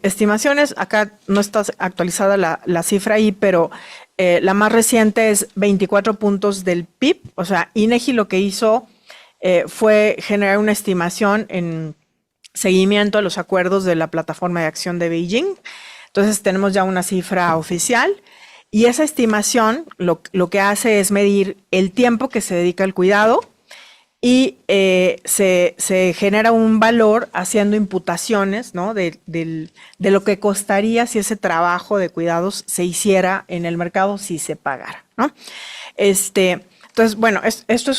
Estimaciones, acá no está actualizada la cifra ahí, pero la más reciente es 24 puntos del PIB. O sea, INEGI lo que hizo fue generar una estimación en seguimiento a los acuerdos de la Plataforma de Acción de Beijing. Entonces tenemos ya una cifra oficial y esa estimación lo que hace es medir el tiempo que se dedica al cuidado y se genera un valor haciendo imputaciones, ¿no? de lo que costaría si ese trabajo de cuidados se hiciera en el mercado, si se pagara, ¿no? Entonces, bueno, esto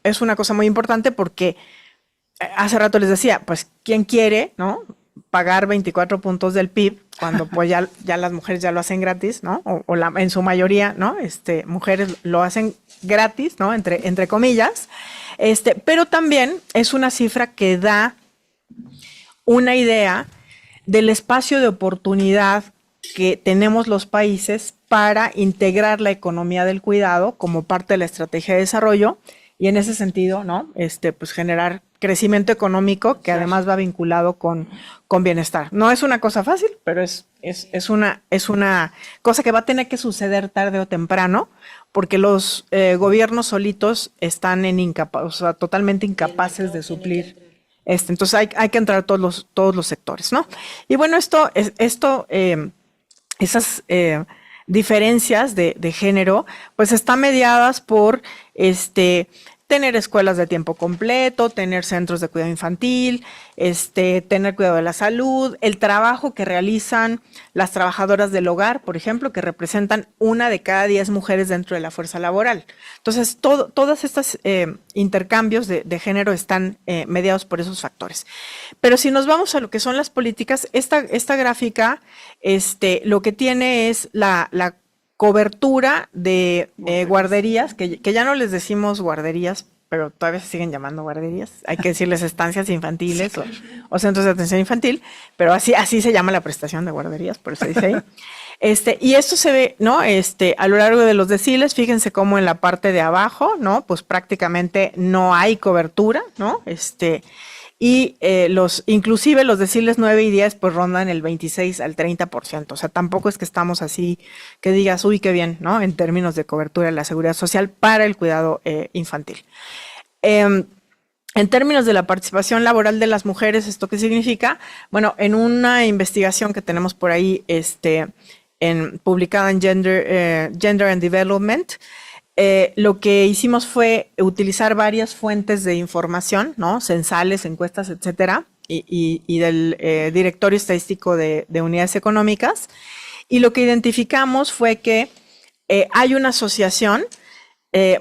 es una cosa muy importante porque hace rato les decía, pues, ¿quién quiere, no? Pagar 24 puntos del PIB cuando pues ya las mujeres ya lo hacen gratis, ¿no? En su mayoría, ¿no? Mujeres lo hacen gratis, ¿no? Entre comillas. Pero también es una cifra que da una idea del espacio de oportunidad que tenemos los países para integrar la economía del cuidado como parte de la estrategia de desarrollo y en ese sentido, ¿no? Pues generar crecimiento económico que además va vinculado con bienestar. No es una cosa fácil, pero es una cosa que va a tener que suceder tarde o temprano, porque los gobiernos solitos están o sea, totalmente incapaces de suplir. Entonces hay que entrar todos los sectores, ¿no? Y bueno, esas diferencias de género, pues están mediadas por tener escuelas de tiempo completo, tener centros de cuidado infantil, tener cuidado de la salud, el trabajo que realizan las trabajadoras del hogar, por ejemplo, que representan 1 de cada 10 mujeres dentro de la fuerza laboral. Entonces, todas estas intercambios de género están mediados por esos factores. Pero si nos vamos a lo que son las políticas, esta gráfica, lo que tiene es la cobertura de guarderías, que ya no les decimos guarderías, pero todavía se siguen llamando guarderías. Hay que decirles estancias infantiles o centros de atención infantil, pero así se llama la prestación de guarderías, por eso dice ahí. Y esto se ve, ¿no? A lo largo de los deciles, fíjense cómo en la parte de abajo, ¿no? Pues prácticamente no hay cobertura, ¿no? Y inclusive los deciles 9 y 10 pues rondan el 26 al 30%. O sea, tampoco es que estamos así que digas, uy, qué bien, ¿no? En términos de cobertura de la seguridad social para el cuidado infantil. En términos de la participación laboral de las mujeres, ¿esto qué significa? Bueno, en una investigación que tenemos por ahí, publicada en Gender and Development, lo que hicimos fue utilizar varias fuentes de información, ¿no? Censales, encuestas, etcétera, y del Directorio Estadístico de Unidades Económicas. Y lo que identificamos fue que hay una asociación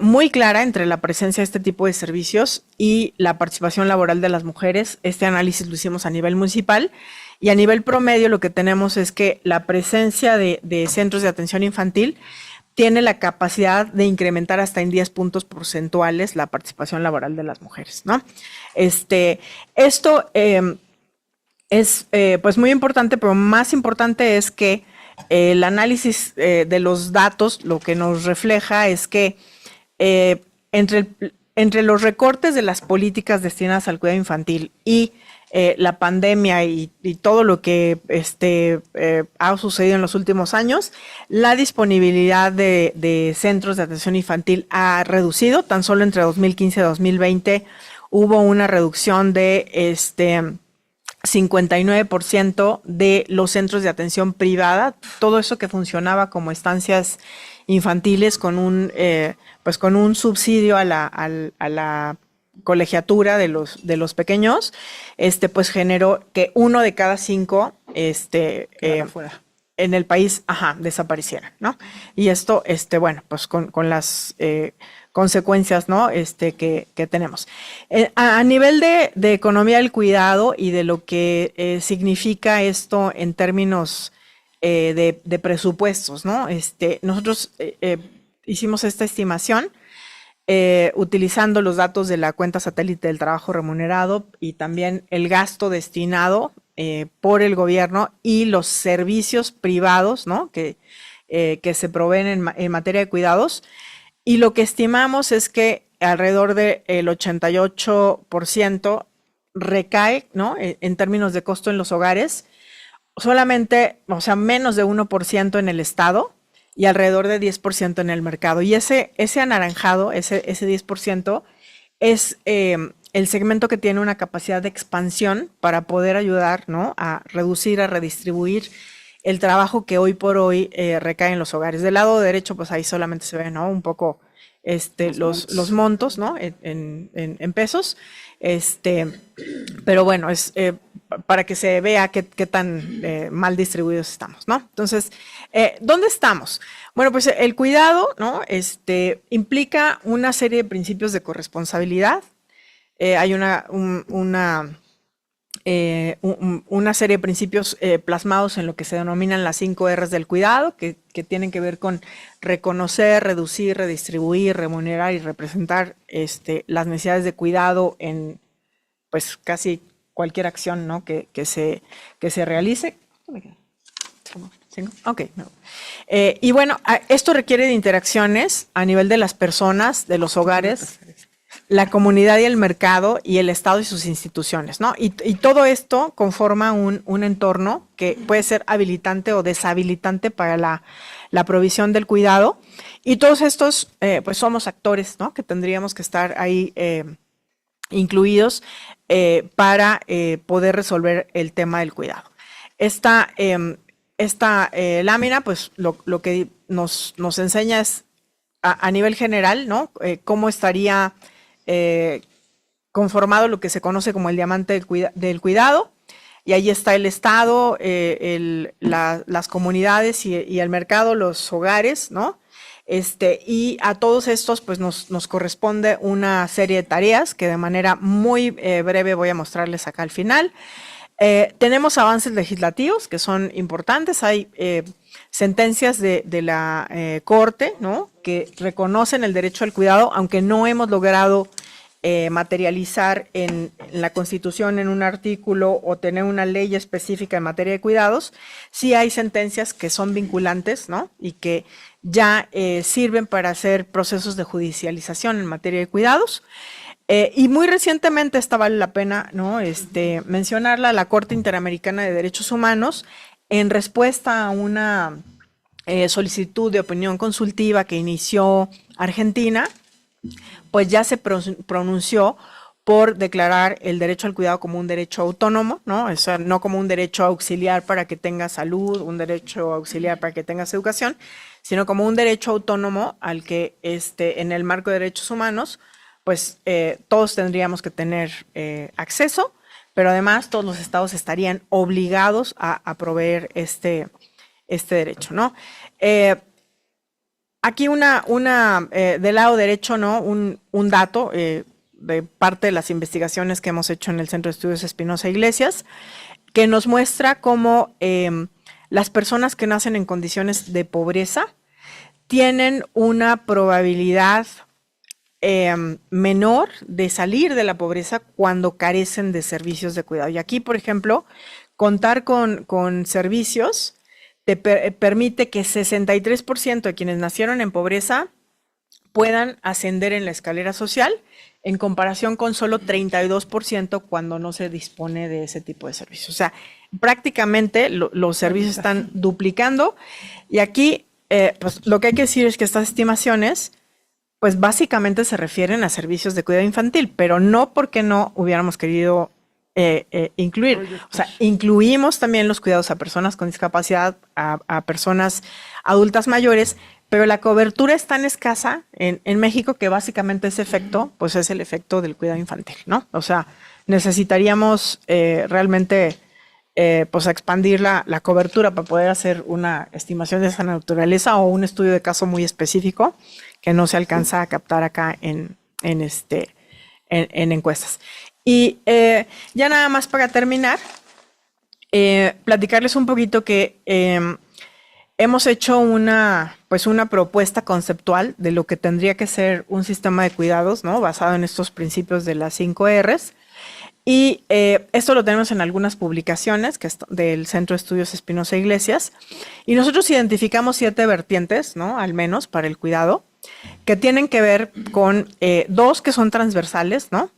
muy clara entre la presencia de este tipo de servicios y la participación laboral de las mujeres. Este análisis lo hicimos a nivel municipal y a nivel promedio lo que tenemos es que la presencia de centros de atención infantil tiene la capacidad de incrementar hasta en 10 puntos porcentuales la participación laboral de las mujeres, ¿no? Esto es pues muy importante, pero más importante es que el análisis de los datos lo que nos refleja es que entre los recortes de las políticas destinadas al cuidado infantil y la pandemia y todo lo que ha sucedido en los últimos años, la disponibilidad de centros de atención infantil ha reducido. Tan solo entre 2015 y 2020 hubo una reducción de 59% de los centros de atención privada, todo eso que funcionaba como estancias infantiles con un subsidio a la colegiatura de los pequeños, pues generó que 1 de cada 5 en el país, desapareciera, ¿no? Y esto, bueno, pues con las consecuencias, ¿no? Que tenemos. A nivel de economía del cuidado y de lo que significa esto en términos de presupuestos, ¿no? Nosotros hicimos esta estimación utilizando los datos de la cuenta satélite del trabajo remunerado y también el gasto destinado por el gobierno y los servicios privados, ¿no? que se proveen en materia de cuidados. Y lo que estimamos es que alrededor del 88% recae, ¿no? En términos de costo en los hogares, solamente, o sea, menos de 1% en el estado y alrededor de 10% en el mercado. Y ese anaranjado, ese 10%, es el segmento que tiene una capacidad de expansión para poder ayudar, ¿no?, a reducir, a redistribuir el trabajo que hoy por hoy recae en los hogares. Del lado derecho, pues ahí solamente se ve, ¿no?, un poco los montos, ¿no?, en pesos. Pero bueno, es para que se vea qué tan mal distribuidos estamos, ¿no? Entonces, ¿dónde estamos? Bueno, pues el cuidado, ¿no?, implica una serie de principios de corresponsabilidad. Hay una serie de principios plasmados en lo que se denominan las 5 R's del cuidado, que tienen que ver con reconocer, reducir, redistribuir, remunerar y representar las necesidades de cuidado en pues casi cualquier acción, ¿no?, que se realice. Ok. No. Y bueno, esto requiere de interacciones a nivel de las personas, de los hogares, la comunidad y el mercado y el Estado y sus instituciones, ¿no? Y todo esto conforma un entorno que puede ser habilitante o deshabilitante para la provisión del cuidado. Y todos estos, pues somos actores, ¿no?, que tendríamos que estar ahí incluidos para poder resolver el tema del cuidado. Esta lámina, pues lo que nos enseña es a nivel general, ¿no?, cómo estaría conformado lo que se conoce como el diamante del cuidado, y ahí está el Estado, las comunidades y el mercado, los hogares, ¿no? Y a todos estos pues nos corresponde una serie de tareas que de manera muy breve voy a mostrarles acá al final. Tenemos avances legislativos que son importantes. Hay sentencias de la Corte, ¿no?, que reconocen el derecho al cuidado, aunque no hemos logrado materializar en la Constitución en un artículo o tener una ley específica en materia de cuidados. Sí hay sentencias que son vinculantes, ¿no?, y que ya sirven para hacer procesos de judicialización en materia de cuidados. Y muy recientemente, esta vale la pena, ¿no?, mencionarla, la Corte Interamericana de Derechos Humanos, en respuesta a una solicitud de opinión consultiva que inició Argentina, pues ya se pronunció por declarar el derecho al cuidado como un derecho autónomo, ¿no? O sea, no como un derecho auxiliar para que tengas salud, un derecho auxiliar para que tengas educación, sino como un derecho autónomo al que en el marco de derechos humanos, pues todos tendríamos que tener acceso, pero además todos los estados estarían obligados a proveer este derecho, ¿no? Aquí del lado derecho, ¿no?, un dato de parte de las investigaciones que hemos hecho en el Centro de Estudios Espinosa Iglesias, que nos muestra cómo las personas que nacen en condiciones de pobreza tienen una probabilidad menor de salir de la pobreza cuando carecen de servicios de cuidado. Y aquí, por ejemplo, contar con servicios te permite que 63% de quienes nacieron en pobreza puedan ascender en la escalera social, en comparación con solo 32% cuando no se dispone de ese tipo de servicios. O sea, prácticamente los servicios están duplicando, y aquí pues lo que hay que decir es que estas estimaciones pues básicamente se refieren a servicios de cuidado infantil, pero no porque no hubiéramos querido incluir. O sea, incluimos también los cuidados a personas con discapacidad, a personas adultas mayores, pero la cobertura es tan escasa en México que básicamente ese efecto, pues es el efecto del cuidado infantil, ¿no? O sea, necesitaríamos realmente pues expandir la cobertura para poder hacer una estimación de esa naturaleza o un estudio de caso muy específico que no se alcanza a captar acá en encuestas. Y ya nada más para terminar, platicarles un poquito que hemos hecho una propuesta conceptual de lo que tendría que ser un sistema de cuidados, ¿no?, basado en estos principios de las 5 R's. Y esto lo tenemos en algunas publicaciones del Centro de Estudios Espinosa Iglesias. Y nosotros identificamos 7 vertientes, ¿no?, al menos para el cuidado, que tienen que ver con 2 que son transversales, ¿no?,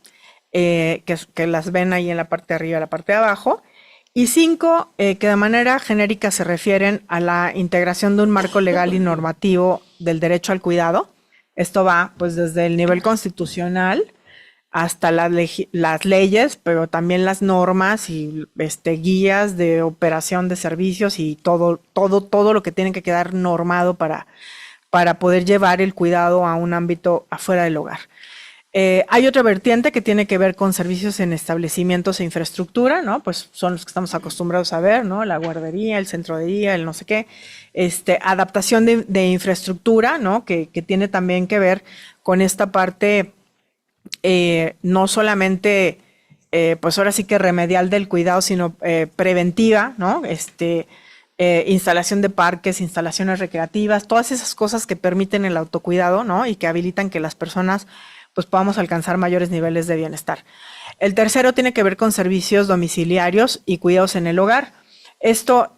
que las ven ahí en la parte de arriba y la parte de abajo, Y 5, que de manera genérica se refieren a la integración de un marco legal y normativo del derecho al cuidado. Esto va pues desde el nivel constitucional hasta las leyes, pero también las normas y guías de operación de servicios y todo lo que tiene que quedar normado para poder llevar el cuidado a un ámbito afuera del hogar. Hay otra vertiente que tiene que ver con servicios en establecimientos e infraestructura, ¿no? Pues son los que estamos acostumbrados a ver, ¿no? La guardería, el centro de día, el no sé qué. Adaptación de infraestructura, ¿no? Que tiene también que ver con esta parte no solamente, pues ahora sí que remedial del cuidado, sino preventiva, ¿no? Instalación de parques, instalaciones recreativas, todas esas cosas que permiten el autocuidado, ¿no? Y que habilitan que las personas pues podamos alcanzar mayores niveles de bienestar. El tercero tiene que ver con servicios domiciliarios y cuidados en el hogar. Esto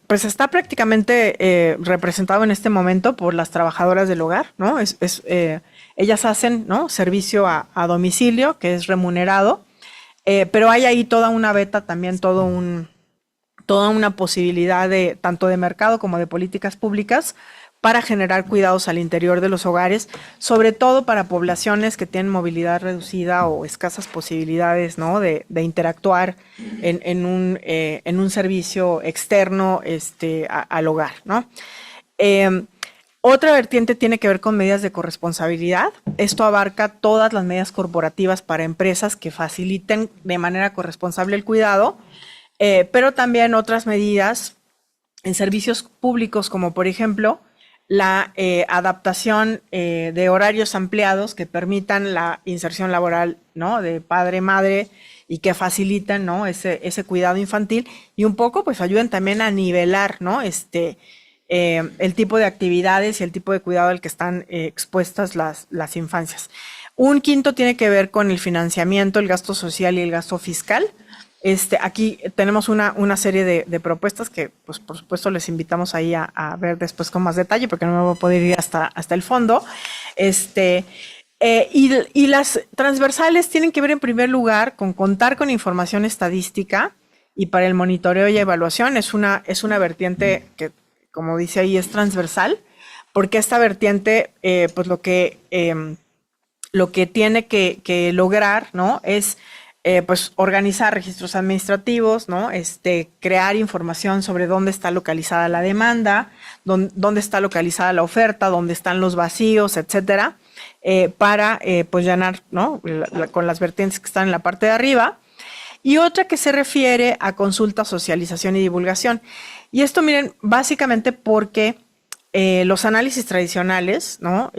pues está prácticamente representado en este momento por las trabajadoras del hogar, ¿no? Ellas hacen, ¿no?, servicio a domicilio, que es remunerado, pero hay ahí toda una beta también, toda una posibilidad de tanto de mercado como de políticas públicas para generar cuidados al interior de los hogares, sobre todo para poblaciones que tienen movilidad reducida o escasas posibilidades, ¿no?, de interactuar en un servicio externo al hogar, ¿no? Otra vertiente tiene que ver con medidas de corresponsabilidad. Esto abarca todas las medidas corporativas para empresas que faciliten de manera corresponsable el cuidado, pero también otras medidas en servicios públicos, como por ejemplo la adaptación de horarios ampliados que permitan la inserción laboral, ¿no?, de padre-madre y que facilitan, ¿no?, ese cuidado infantil y un poco pues ayuden también a nivelar, ¿no?, el tipo de actividades y el tipo de cuidado al que están expuestas las infancias. Un quinto tiene que ver con el financiamiento, el gasto social y el gasto fiscal. Aquí tenemos una serie de propuestas que, pues, por supuesto, les invitamos ahí a ver después con más detalle, porque no me voy a poder ir hasta el fondo. Y las transversales tienen que ver, en primer lugar, con contar con información estadística y para el monitoreo y evaluación. Es una vertiente que, como dice ahí, es transversal, porque esta vertiente, pues lo que tiene que lograr, ¿no?, es pues organizar registros administrativos, ¿no?, crear información sobre dónde está localizada la demanda, dónde está localizada la oferta, dónde están los vacíos, etcétera, para pues llenar, ¿no?, con las vertientes que están en la parte de arriba. Y otra que se refiere a consulta, socialización y divulgación. Y esto, miren, básicamente porque los análisis tradicionales, ¿no?,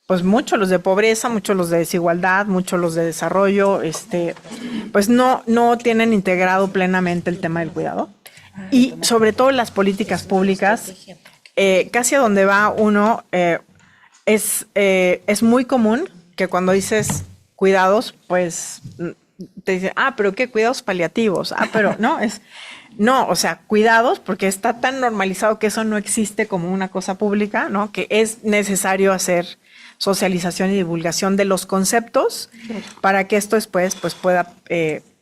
pues muchos los de pobreza, muchos los de desigualdad, muchos los de desarrollo, pues no tienen integrado plenamente el tema del cuidado. Y sobre todo las políticas públicas, casi a donde va uno, es muy común que cuando dices cuidados, pues te dicen, pero ¿qué cuidados paliativos? Pero no, o sea, cuidados, porque está tan normalizado que eso no existe como una cosa pública, ¿no?, que es necesario hacer socialización y divulgación de los conceptos para que esto después pues pueda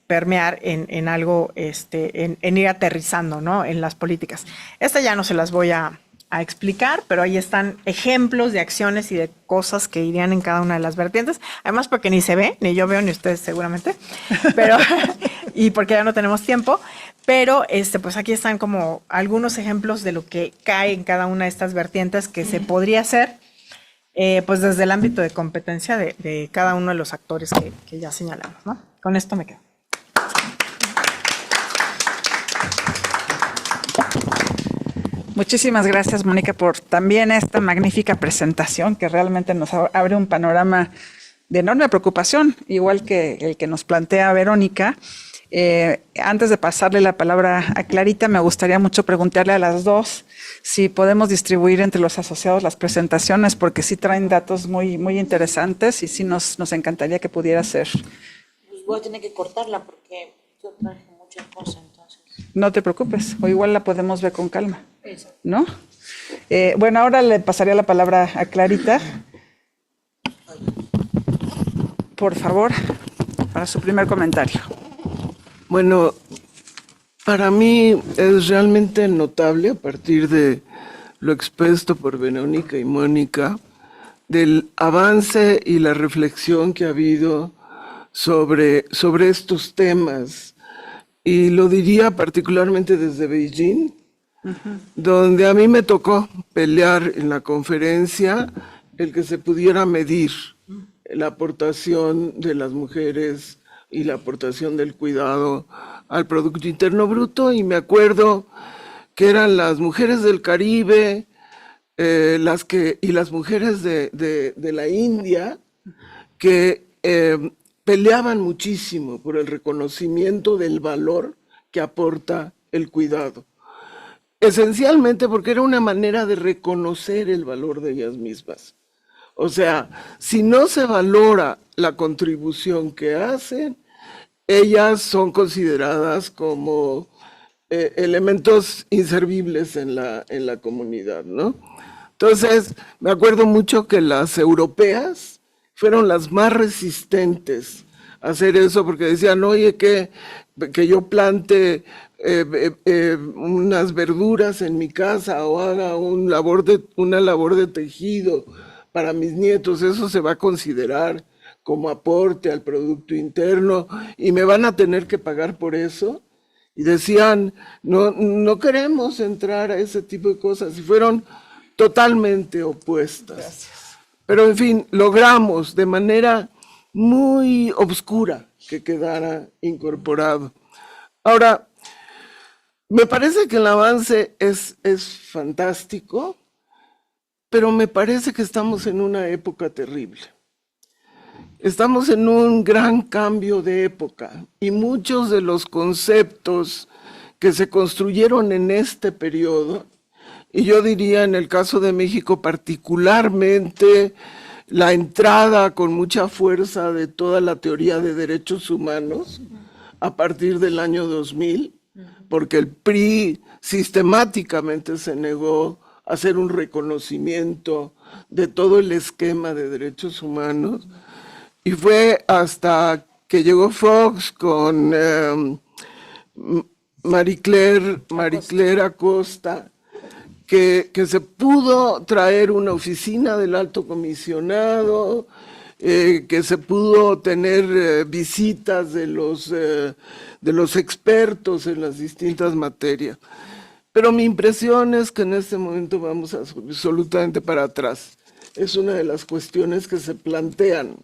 permear en algo, en ir aterrizando, ¿no?, en las políticas. Esta ya no se las voy a explicar, pero ahí están ejemplos de acciones y de cosas que irían en cada una de las vertientes, además porque ni se ve, ni yo veo, ni ustedes seguramente, pero y porque ya no tenemos tiempo, pero pues aquí están como algunos ejemplos de lo que cae en cada una de estas vertientes que se podría hacer pues desde el ámbito de competencia de cada uno de los actores que ya señalamos, ¿no? Con esto me quedo. Muchísimas gracias, Mónica, por también esta magnífica presentación que realmente nos abre un panorama de enorme preocupación, igual que el que nos plantea Verónica. Antes de pasarle la palabra a Clarita, me gustaría mucho preguntarle a las dos si podemos distribuir entre los asociados las presentaciones, porque sí traen datos muy, muy interesantes y sí nos encantaría que pudiera ser. Pues voy a tener que cortarla porque yo traje muchas cosas, entonces. No te preocupes, o igual la podemos ver con calma, ¿no? Bueno, ahora le pasaría la palabra a Clarita. Por favor, para su primer comentario. Bueno, Para mí es realmente notable, a partir de lo expuesto por Verónica y Mónica, del avance y la reflexión que ha habido sobre estos temas. Y lo diría particularmente desde Beijing, donde a mí me tocó pelear en la conferencia el que se pudiera medir la aportación de las mujeres y la aportación del cuidado al Producto Interno Bruto, y me acuerdo que eran las mujeres del Caribe y las mujeres de la India que peleaban muchísimo por el reconocimiento del valor que aporta el cuidado. Esencialmente porque era una manera de reconocer el valor de ellas mismas. O sea, si no se valora la contribución que hacen, ellas son consideradas como elementos inservibles en la comunidad, ¿no? Entonces, me acuerdo mucho que las europeas fueron las más resistentes a hacer eso, porque decían, oye, que yo plante unas verduras en mi casa o haga una labor de tejido para mis nietos, eso se va a considerar como aporte al Producto Interno y me van a tener que pagar por eso. Y decían, no queremos entrar a ese tipo de cosas, y fueron totalmente opuestas. Gracias. Pero en fin, logramos de manera muy obscura que quedara incorporado. Ahora, me parece que el avance es fantástico, pero me parece que estamos en una época terrible. Estamos en un gran cambio de época y muchos de los conceptos que se construyeron en este periodo, y yo diría en el caso de México particularmente la entrada con mucha fuerza de toda la teoría de derechos humanos a partir del año 2000, porque el PRI sistemáticamente se negó a hacer un reconocimiento de todo el esquema de derechos humanos. Y fue hasta que llegó Fox con Marie Claire Acosta que se pudo traer una oficina del alto comisionado, que se pudo tener visitas de los expertos en las distintas materias. Pero mi impresión es que en este momento vamos absolutamente para atrás. Es una de las cuestiones que se plantean.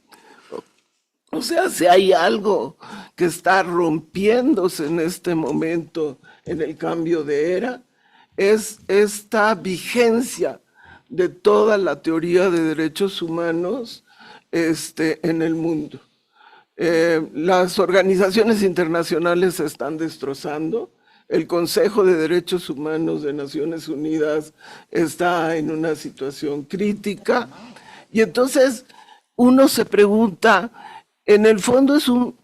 O sea, si hay algo que está rompiéndose en este momento en el cambio de era, es esta vigencia de toda la teoría de derechos humanos en el mundo. Las organizaciones internacionales se están destrozando. El Consejo de Derechos Humanos de Naciones Unidas está en una situación crítica. Y entonces uno se pregunta, en el fondo es un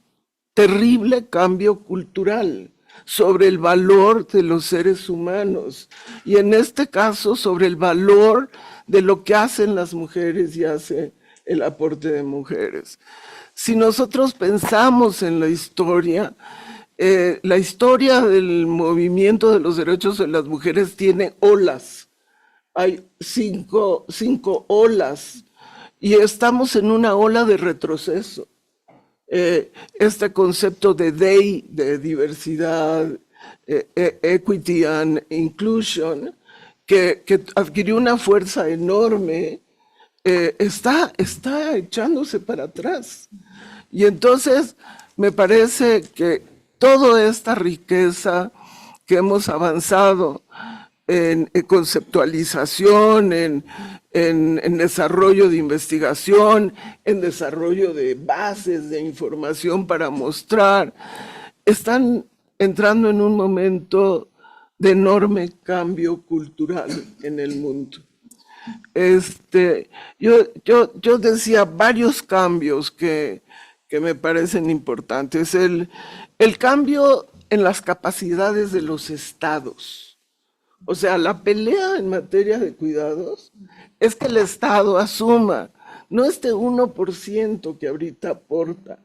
terrible cambio cultural sobre el valor de los seres humanos y en este caso sobre el valor de lo que hacen las mujeres y hace el aporte de mujeres. Si nosotros pensamos en la historia del movimiento de los derechos de las mujeres tiene olas. Hay cinco olas y estamos en una ola de retroceso. Este concepto de DEI, de diversidad, equity and inclusion, que adquirió una fuerza enorme, está echándose para atrás. Y entonces me parece que toda esta riqueza que hemos avanzado en conceptualización, en desarrollo de investigación, en desarrollo de bases de información para mostrar, están entrando en un momento de enorme cambio cultural en el mundo. Yo decía varios cambios que me parecen importantes. El cambio en las capacidades de los estados. O sea, la pelea en materia de cuidados es que el Estado asuma no este 1% que ahorita aporta,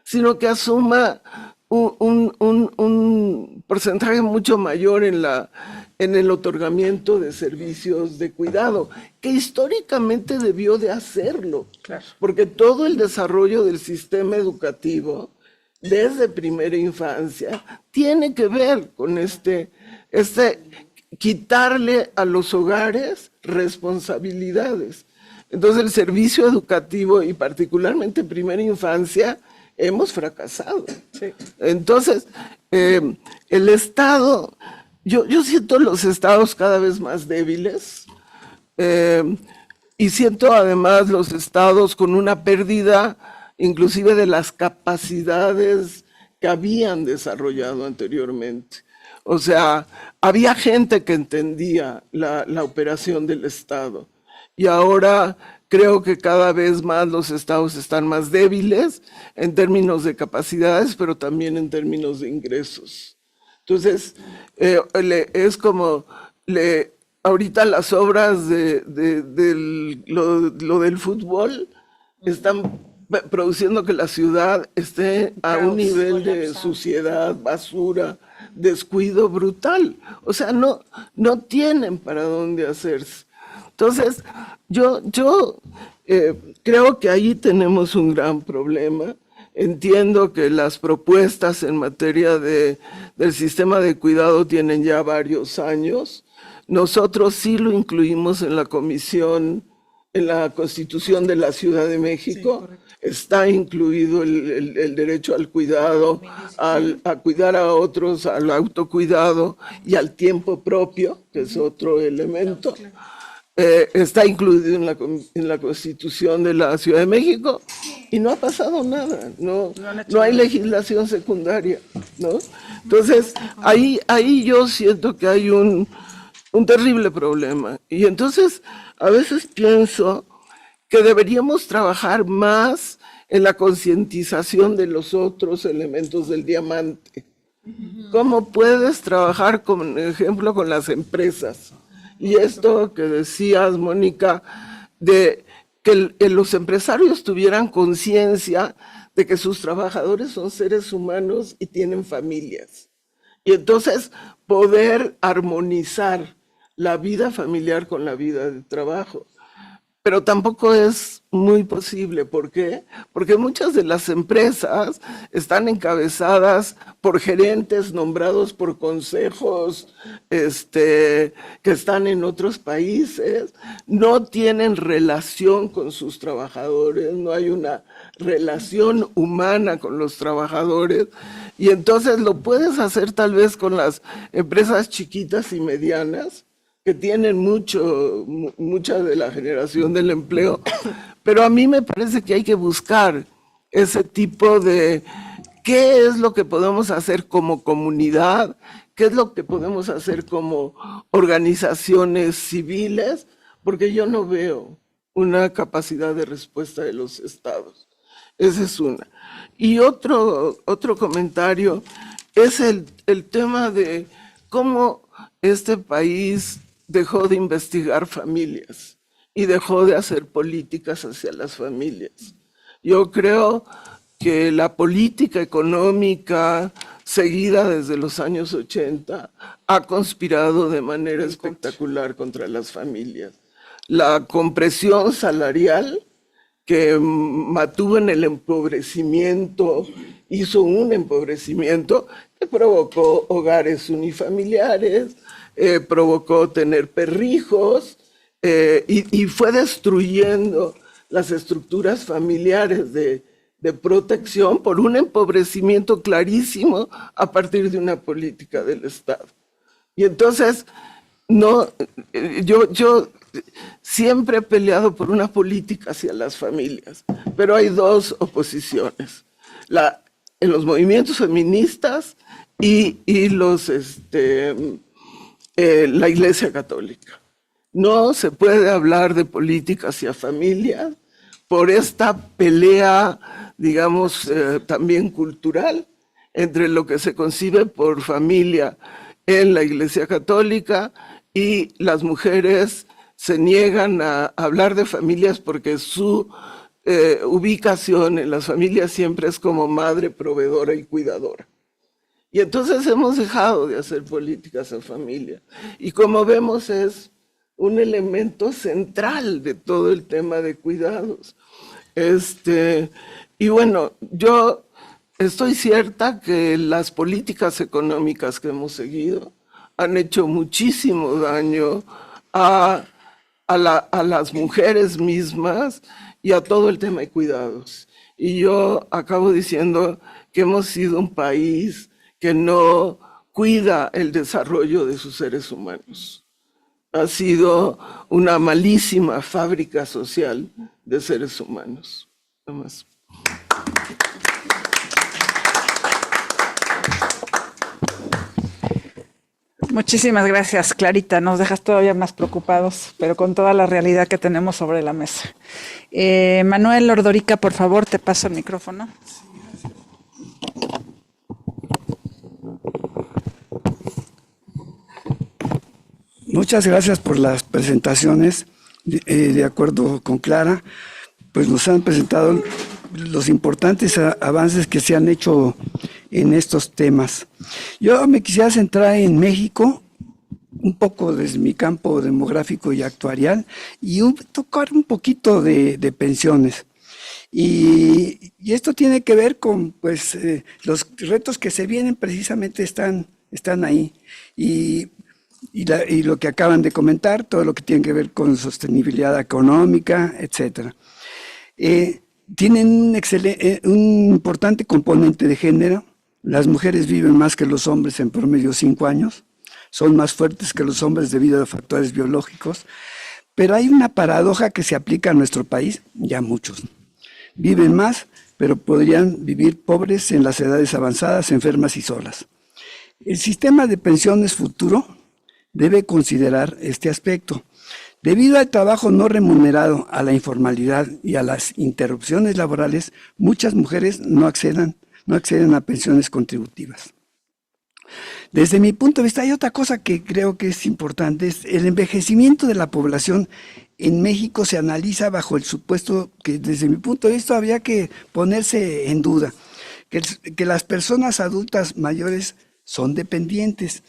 sino que asuma un porcentaje mucho mayor en el otorgamiento de servicios de cuidado, que históricamente debió de hacerlo, Claro. porque todo el desarrollo del sistema educativo desde primera infancia tiene que ver con quitarle a los hogares responsabilidades. Entonces el servicio educativo y particularmente primera infancia hemos fracasado. Sí. Entonces el Estado, yo siento los estados cada vez más débiles y siento además los estados con una pérdida inclusive de las capacidades que habían desarrollado anteriormente. O sea, había gente que entendía la operación del Estado y ahora creo que cada vez más los estados están más débiles en términos de capacidades, pero también en términos de ingresos. Entonces, es como ahorita las obras lo del fútbol están produciendo que la ciudad esté a un nivel de suciedad, basura, descuido brutal. O sea, no tienen para dónde hacerse. Entonces, yo creo que ahí tenemos un gran problema. Entiendo que las propuestas en materia del sistema de cuidado tienen ya varios años. Nosotros sí lo incluimos en la comisión, en la Constitución de la Ciudad de México. Sí, está incluido el derecho al cuidado, a cuidar a otros, al autocuidado y al tiempo propio, que es otro elemento. Está incluido en la Constitución de la Ciudad de México y no ha pasado nada, no hay legislación secundaria, ¿no? Entonces, ahí yo siento que hay un terrible problema. Y entonces, a veces pienso que deberíamos trabajar más en la concientización de los otros elementos del diamante. ¿Cómo puedes trabajar, por ejemplo, con las empresas? Y esto que decías, Mónica, de que los empresarios tuvieran conciencia de que sus trabajadores son seres humanos y tienen familias. Y entonces poder armonizar la vida familiar con la vida de trabajo. Pero tampoco es muy posible. ¿Por qué? Porque muchas de las empresas están encabezadas por gerentes nombrados por consejos que están en otros países, no tienen relación con sus trabajadores, no hay una relación humana con los trabajadores, y entonces lo puedes hacer tal vez con las empresas chiquitas y medianas, que tienen mucha de la generación del empleo, pero a mí me parece que hay que buscar ese tipo de qué es lo que podemos hacer como comunidad, qué es lo que podemos hacer como organizaciones civiles, porque yo no veo una capacidad de respuesta de los estados. Esa es una. Y otro comentario es el tema de cómo este país dejó de investigar familias y dejó de hacer políticas hacia las familias. Yo creo que la política económica seguida desde los años 80 ha conspirado de manera espectacular contra las familias. La compresión salarial que mantuvo en el empobrecimiento, hizo un empobrecimiento que provocó hogares unifamiliares, provocó tener perrijos y fue destruyendo las estructuras familiares de protección por un empobrecimiento clarísimo a partir de una política del Estado. Y entonces, yo siempre he peleado por una política hacia las familias, pero hay dos oposiciones, en los movimientos feministas y la Iglesia Católica. No se puede hablar de política hacia familias por esta pelea, digamos, también cultural entre lo que se concibe por familia en la Iglesia Católica, y las mujeres se niegan a hablar de familias porque su ubicación en las familias siempre es como madre, proveedora y cuidadora. Y entonces hemos dejado de hacer políticas en familia. Y como vemos es un elemento central de todo el tema de cuidados. Y bueno, yo estoy cierta que las políticas económicas que hemos seguido han hecho muchísimo daño a las mujeres mismas y a todo el tema de cuidados. Y yo acabo diciendo que hemos sido un país que no cuida el desarrollo de sus seres humanos. Ha sido una malísima fábrica social de seres humanos. Nada más. Muchísimas gracias, Clarita. Nos dejas todavía más preocupados, pero con toda la realidad que tenemos sobre la mesa. Manuel Ordorica, por favor, te paso el micrófono. Muchas gracias por las presentaciones. De acuerdo con Clara, pues nos han presentado los importantes avances que se han hecho en estos temas. Yo me quisiera centrar en México, un poco desde mi campo demográfico y actuarial, y tocar un poquito de pensiones. Y esto tiene que ver con pues, los retos que se vienen precisamente están ahí. Y lo que acaban de comentar, todo lo que tiene que ver con sostenibilidad económica, etcétera. Tienen un importante componente de género. Las mujeres viven más que los hombres en promedio 5 años, son más fuertes que los hombres debido a factores biológicos, pero hay una paradoja que se aplica a nuestro país, ya muchos. Viven más, pero podrían vivir pobres en las edades avanzadas, enfermas y solas. El sistema de pensiones futuro debe considerar este aspecto. Debido al trabajo no remunerado, a la informalidad y a las interrupciones laborales, muchas mujeres no acceden a pensiones contributivas. Desde mi punto de vista, hay otra cosa que creo que es importante, es el envejecimiento de la población en México se analiza bajo el supuesto que desde mi punto de vista habría que ponerse en duda, que las personas adultas mayores son dependientes.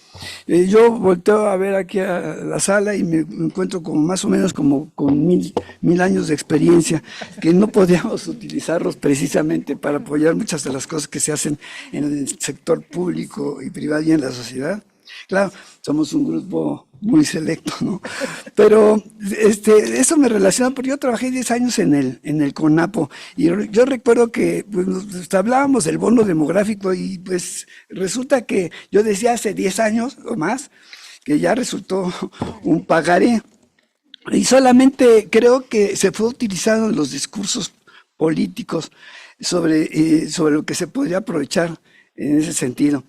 Yo volteo a ver aquí a la sala y me encuentro como más o menos como con mil años de experiencia, que no podíamos utilizarlos precisamente para apoyar muchas de las cosas que se hacen en el sector público y privado y en la sociedad. Claro, somos un grupo muy selecto, ¿no? Pero eso me relaciona porque yo trabajé 10 años en el CONAPO y yo recuerdo que pues, hablábamos del bono demográfico y pues resulta que yo decía hace 10 años o más que ya resultó un pagaré y solamente creo que se fue utilizado en los discursos políticos sobre lo que se podría aprovechar en ese sentido.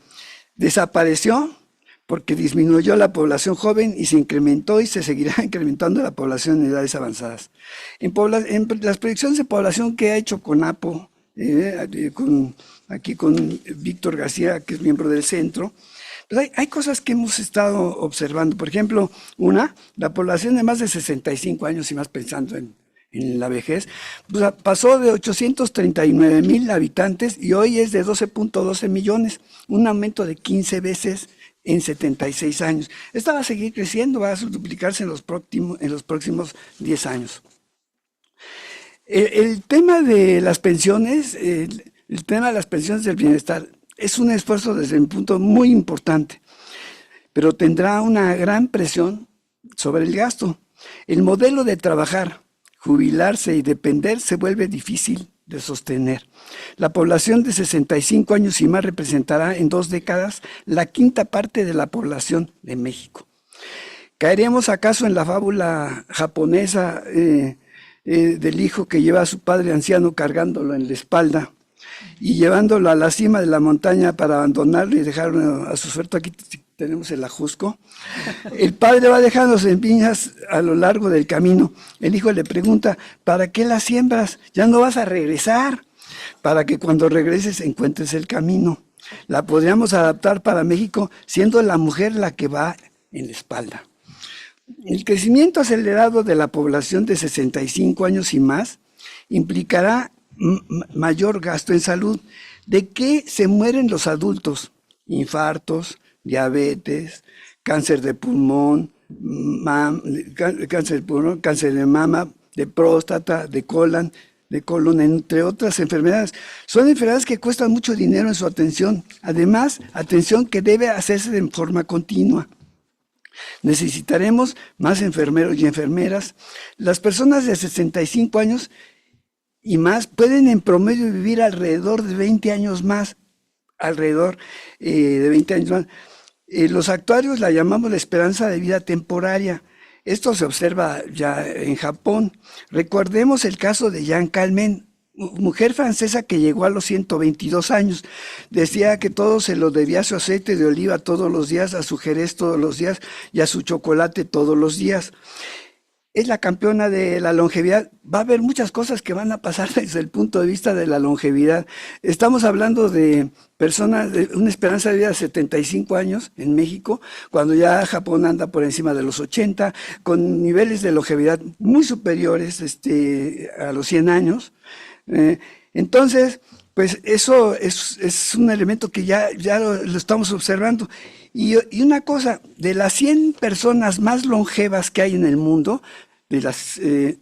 Desapareció porque disminuyó la población joven y se incrementó y se seguirá incrementando la población en edades avanzadas. En las proyecciones de población que ha hecho CONAPO, aquí con Víctor García, que es miembro del centro, pues hay cosas que hemos estado observando. Por ejemplo, la población de más de 65 años y más pensando en la vejez, pues pasó de 839,000 habitantes y hoy es de 12.12 millones, un aumento de 15 veces en 76 años. Esta va a seguir creciendo, va a duplicarse en los próximos 10 años. El tema de las pensiones, el tema de las pensiones del bienestar es un esfuerzo desde mi punto muy importante, pero tendrá una gran presión sobre el gasto. El modelo de trabajar, jubilarse y depender se vuelve difícil de sostener. La población de 65 años y más representará en 2 décadas la 1/5 parte de la población de México. ¿Caeremos acaso en la fábula japonesa del hijo que lleva a su padre anciano cargándolo en la espalda y llevándolo a la cima de la montaña para abandonarlo y dejarlo a su suerte? Aquí tenemos el ajusco. El padre va dejando semillas a lo largo del camino. El hijo le pregunta, ¿para qué las siembras? Ya no vas a regresar. Para que cuando regreses encuentres el camino. La podríamos adaptar para México siendo la mujer la que va en la espalda. El crecimiento acelerado de la población de 65 años y más implicará mayor gasto en salud. ¿De qué se mueren los adultos? infartos, diabetes, cáncer de pulmón, cáncer de mama, de próstata, de colon, entre otras enfermedades. Son enfermedades que cuestan mucho dinero en su atención. Además, atención que debe hacerse de forma continua. Necesitaremos más enfermeros y enfermeras. Las personas de 65 años y más pueden en promedio vivir alrededor de 20 años más. Los actuarios la llamamos la esperanza de vida temporaria. Esto se observa ya en Japón. Recordemos el caso de Jeanne Calment, mujer francesa que llegó a los 122 años. Decía que todo se lo debía a su aceite de oliva todos los días, a su jerez todos los días y a su chocolate todos los días. Es la campeona de la longevidad. Va a haber muchas cosas que van a pasar desde el punto de vista de la longevidad. Estamos hablando de personas de una esperanza de vida de 75 años en México, cuando ya Japón anda por encima de los 80, con niveles de longevidad muy superiores a los 100 años. Entonces, pues eso es un elemento que ya lo estamos observando. Y una cosa, de las 100 personas más longevas que hay en el mundo, de las 100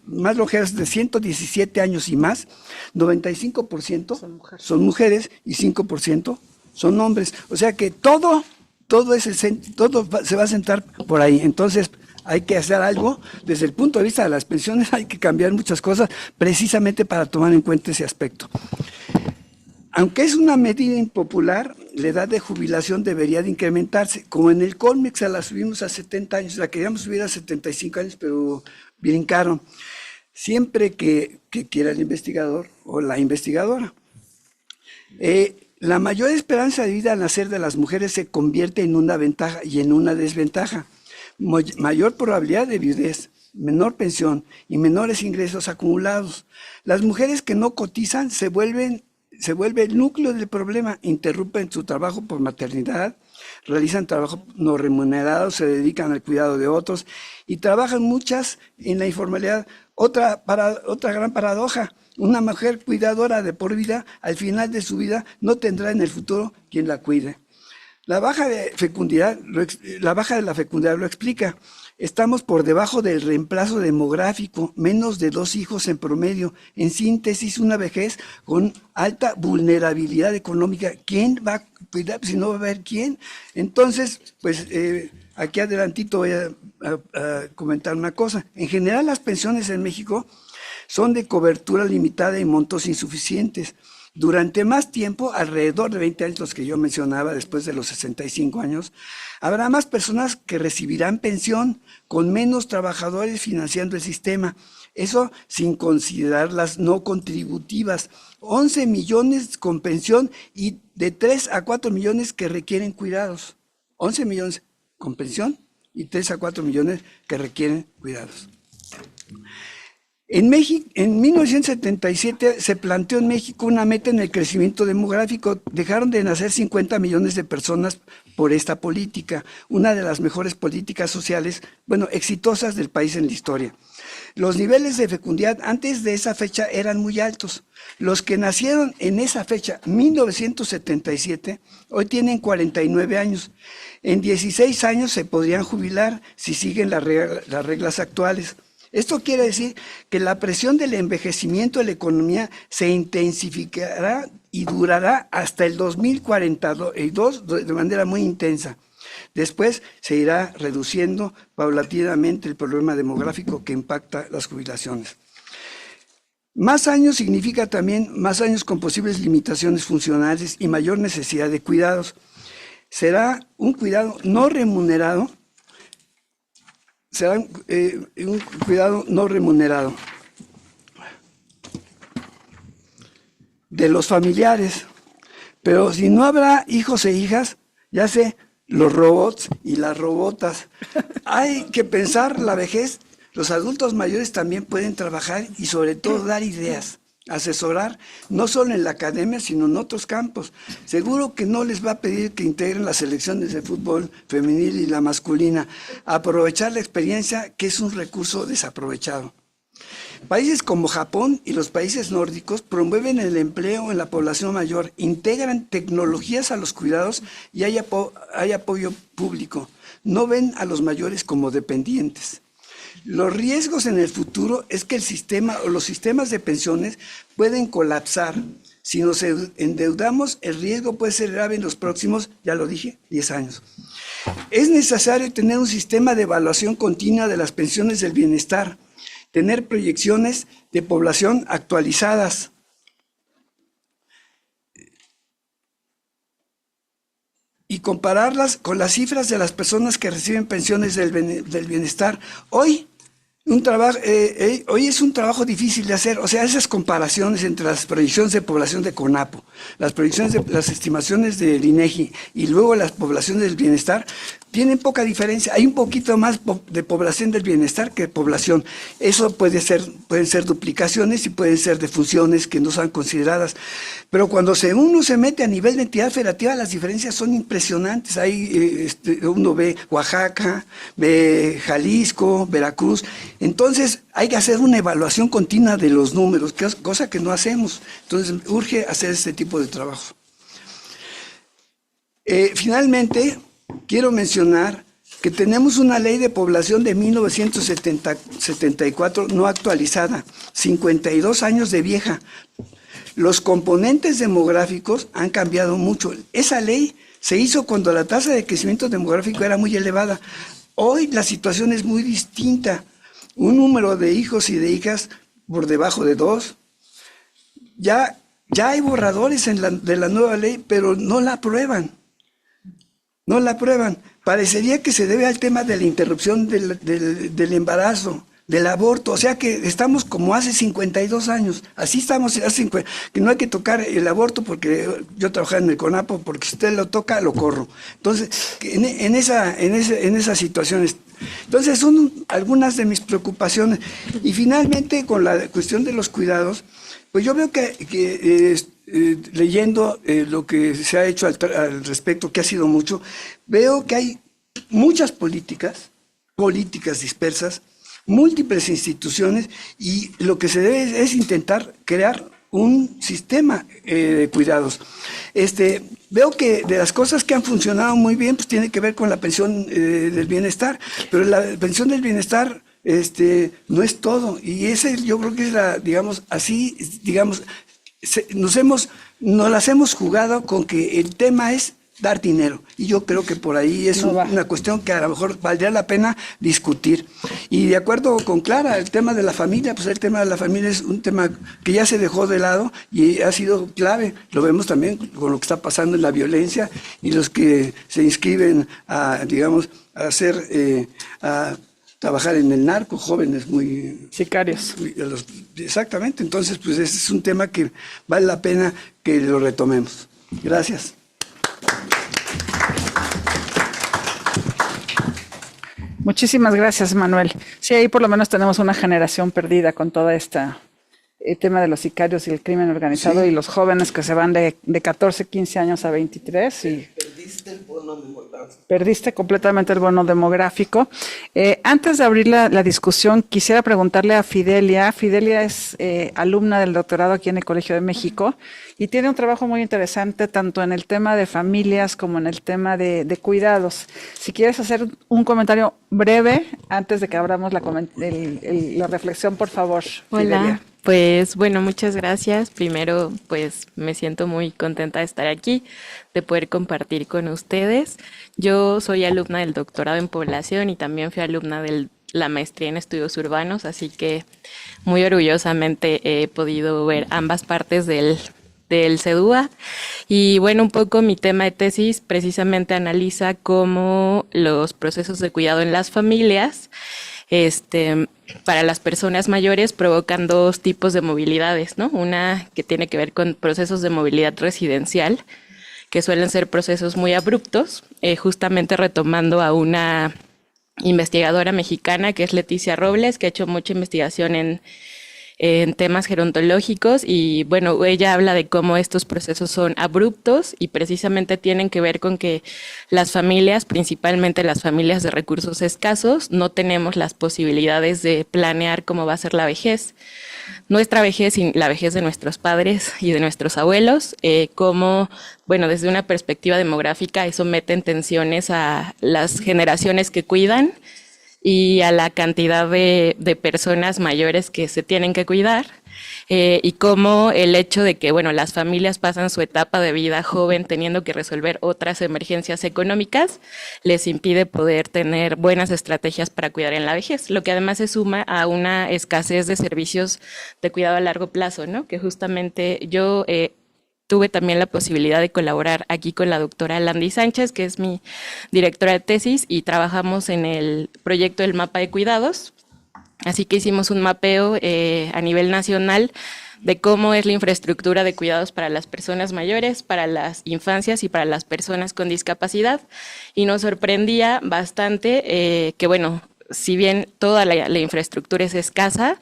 más longevas de 117 años y más, 95% son mujeres y 5% son hombres. O sea que todo se va a sentar por ahí. Entonces, hay que hacer algo. Desde el punto de vista de las pensiones hay que cambiar muchas cosas precisamente para tomar en cuenta ese aspecto. Aunque es una medida impopular, la edad de jubilación debería de incrementarse. Como en el Colmex la subimos a 70 años, la queríamos subir a 75 años, pero brincaron. Siempre que quiera el investigador o la investigadora. La mayor esperanza de vida al nacer de las mujeres se convierte en una ventaja y en una desventaja. Mayor probabilidad de viudez, menor pensión y menores ingresos acumulados. Las mujeres que no cotizan se vuelve el núcleo del problema, interrumpen su trabajo por maternidad, realizan trabajo no remunerado, se dedican al cuidado de otros y trabajan muchas en la informalidad. Otra gran paradoja, una mujer cuidadora de por vida, al final de su vida no tendrá en el futuro quien la cuide. La baja de la fecundidad lo explica. Estamos por debajo del reemplazo demográfico, menos de 2 hijos en promedio. En síntesis, una vejez con alta vulnerabilidad económica. ¿Quién va a cuidar si no va a haber quién? Entonces, pues aquí adelantito voy a comentar una cosa. En general, las pensiones en México son de cobertura limitada y montos insuficientes. Durante más tiempo, alrededor de 20 años, los que yo mencionaba, después de los 65 años, habrá más personas que recibirán pensión con menos trabajadores financiando el sistema. Eso sin considerar las no contributivas. 11 millones con pensión y de 3 a 4 millones que requieren cuidados. 11 millones con pensión y 3 a 4 millones que requieren cuidados. En 1977 se planteó en México una meta en el crecimiento demográfico. Dejaron de nacer 50 millones de personas por esta política, una de las mejores políticas sociales, exitosas del país en la historia. Los niveles de fecundidad antes de esa fecha eran muy altos. Los que nacieron en esa fecha, 1977, hoy tienen 49 años. En 16 años se podrían jubilar si siguen las reglas actuales. Esto quiere decir que la presión del envejecimiento de la economía se intensificará y durará hasta el 2042 de manera muy intensa. Después se irá reduciendo paulatinamente el problema demográfico que impacta las jubilaciones. Más años significa también más años con posibles limitaciones funcionales y mayor necesidad de cuidados. Será un cuidado no remunerado. Será un cuidado no remunerado de los familiares. Pero si no habrá hijos e hijas, ya sé, los robots y las robotas. Hay que pensar la vejez. Los adultos mayores también pueden trabajar y sobre todo dar ideas, asesorar, no solo en la academia, sino en otros campos. Seguro que no les va a pedir que integren las selecciones de fútbol femenil y la masculina. Aprovechar la experiencia, que es un recurso desaprovechado. Países como Japón y los países nórdicos promueven el empleo en la población mayor, integran tecnologías a los cuidados y hay apoyo público. No ven a los mayores como dependientes. Los riesgos en el futuro es que el sistema o los sistemas de pensiones pueden colapsar. Si nos endeudamos, el riesgo puede ser grave en los próximos, ya lo dije, 10 años. Es necesario tener un sistema de evaluación continua de las pensiones del bienestar, tener proyecciones de población actualizadas. Y compararlas con las cifras de las personas que reciben pensiones del bienestar. Hoy es un trabajo difícil de hacer, o sea, esas comparaciones entre las proyecciones de población de CONAPO, las proyecciones de las estimaciones del INEGI y luego las poblaciones del bienestar, tienen poca diferencia. Hay un poquito más de población del bienestar que de población. Eso pueden ser duplicaciones y pueden ser defunciones que no son consideradas. Pero cuando uno se mete a nivel de entidad federativa, las diferencias son impresionantes. Ahí uno ve Oaxaca, ve Jalisco, Veracruz. Entonces hay que hacer una evaluación continua de los números, cosa que no hacemos. Entonces urge hacer este tipo de trabajo. Finalmente, quiero mencionar que tenemos una ley de población de 1974 no actualizada, 52 años de vieja. Los componentes demográficos han cambiado mucho. Esa ley se hizo cuando la tasa de crecimiento demográfico era muy elevada. Hoy la situación es muy distinta. Un número de hijos y de hijas por debajo de 2. Ya hay borradores de la nueva ley, pero no la aprueban. No la aprueban. Parecería que se debe al tema de la interrupción del embarazo, del aborto. O sea que estamos como hace 52 años. Así estamos, que no hay que tocar el aborto porque yo trabajaba en el CONAPO, porque si usted lo toca, lo corro. Entonces, en esas situaciones. Entonces, son algunas de mis preocupaciones. Y finalmente, con la cuestión de los cuidados, pues yo veo que leyendo lo que se ha hecho al respecto, que ha sido mucho, veo que hay muchas políticas dispersas, múltiples instituciones, y lo que se debe es intentar crear un sistema de cuidados. Veo que de las cosas que han funcionado muy bien, pues tiene que ver con la pensión del bienestar, pero la pensión del bienestar no es todo, y yo creo que es nos las hemos jugado con que el tema es dar dinero, y yo creo que por ahí es una cuestión que a lo mejor valdría la pena discutir. Y de acuerdo con Clara, el tema de la familia, pues el tema de la familia es un tema que ya se dejó de lado y ha sido clave. Lo vemos también con lo que está pasando en la violencia y los que se inscriben a trabajar en el narco, jóvenes muy sicarios. Exactamente, entonces pues ese es un tema que vale la pena que lo retomemos. Gracias. Muchísimas gracias, Manuel. Sí, ahí por lo menos tenemos una generación perdida con todo este tema de los sicarios y el crimen organizado, sí, y los jóvenes que se van de 14, 15 años a 23. Y perdiste el bono demográfico. Perdiste completamente el bono demográfico. Antes de abrir la discusión, quisiera preguntarle a Fidelia. Fidelia es alumna del doctorado aquí en el Colegio de México y tiene un trabajo muy interesante tanto en el tema de familias como en el tema de cuidados. Si quieres hacer un comentario breve antes de que abramos la reflexión, por favor, Hola. Fidelia. Pues bueno, muchas gracias. Primero, pues me siento muy contenta de estar aquí, de poder compartir con ustedes. Yo soy alumna del doctorado en población y también fui alumna de la maestría en estudios urbanos, así que muy orgullosamente he podido ver ambas partes del CEDUA. Y bueno, un poco mi tema de tesis precisamente analiza cómo los procesos de cuidado en las familias para las personas mayores provocan dos tipos de movilidades, ¿no? Una que tiene que ver con procesos de movilidad residencial, que suelen ser procesos muy abruptos, justamente retomando a una investigadora mexicana que es Leticia Robles, que ha hecho mucha investigación en en temas gerontológicos y bueno, ella habla de cómo estos procesos son abruptos y precisamente tienen que ver con que las familias, principalmente las familias de recursos escasos, no tenemos las posibilidades de planear cómo va a ser la vejez. Nuestra vejez y la vejez de nuestros padres y de nuestros abuelos, como, bueno, desde una perspectiva demográfica eso mete en tensiones a las generaciones que cuidan y a la cantidad de personas mayores que se tienen que cuidar, y cómo el hecho de que, bueno, las familias pasan su etapa de vida joven teniendo que resolver otras emergencias económicas, les impide poder tener buenas estrategias para cuidar en la vejez, lo que además se suma a una escasez de servicios de cuidado a largo plazo, ¿no? Que justamente yo tuve también la posibilidad de colaborar aquí con la doctora Landy Sánchez, que es mi directora de tesis, y trabajamos en el proyecto del mapa de cuidados. Así que hicimos un mapeo a nivel nacional de cómo es la infraestructura de cuidados para las personas mayores, para las infancias y para las personas con discapacidad. Y nos sorprendía bastante que, bueno, si bien toda la infraestructura es escasa,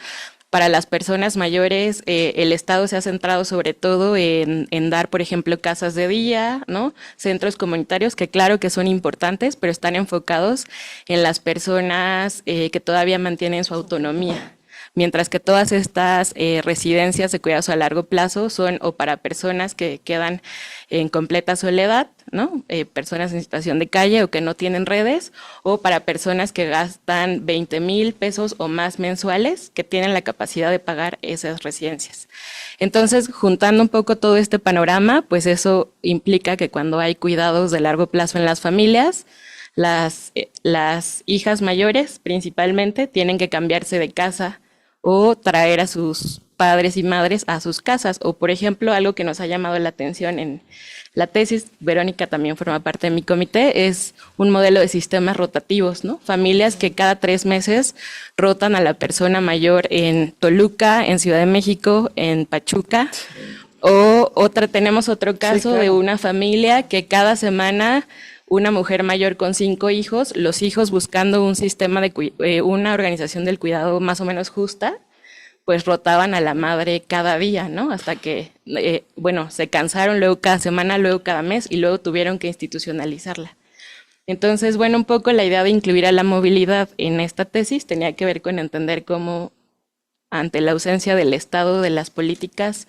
para las personas mayores, el Estado se ha centrado sobre todo en dar, por ejemplo, casas de día, ¿no? Centros comunitarios que claro que son importantes, pero están enfocados en las personas que todavía mantienen su autonomía. Mientras que todas estas residencias de cuidados a largo plazo son o para personas que quedan en completa soledad, ¿no? Personas en situación de calle o que no tienen redes, o para personas que gastan 20,000 pesos o más mensuales, que tienen la capacidad de pagar esas residencias. Entonces, juntando un poco todo este panorama, pues eso implica que cuando hay cuidados de largo plazo en las familias, las hijas mayores principalmente tienen que cambiarse de casa o traer a sus padres y madres a sus casas. O, por ejemplo, algo que nos ha llamado la atención en la tesis, Verónica también forma parte de mi comité, es un modelo de sistemas rotativos, ¿no? Familias que cada 3 meses rotan a la persona mayor en Toluca, en Ciudad de México, en Pachuca. O tenemos otro caso, sí, claro, de una familia que cada semana una mujer mayor con 5 hijos, los hijos buscando un sistema de una organización del cuidado más o menos justa, pues rotaban a la madre cada día, ¿no? Hasta que, bueno, se cansaron, luego cada semana, luego cada mes, y luego tuvieron que institucionalizarla. Entonces, bueno, un poco la idea de incluir a la movilidad en esta tesis tenía que ver con entender cómo, ante la ausencia del Estado, de las políticas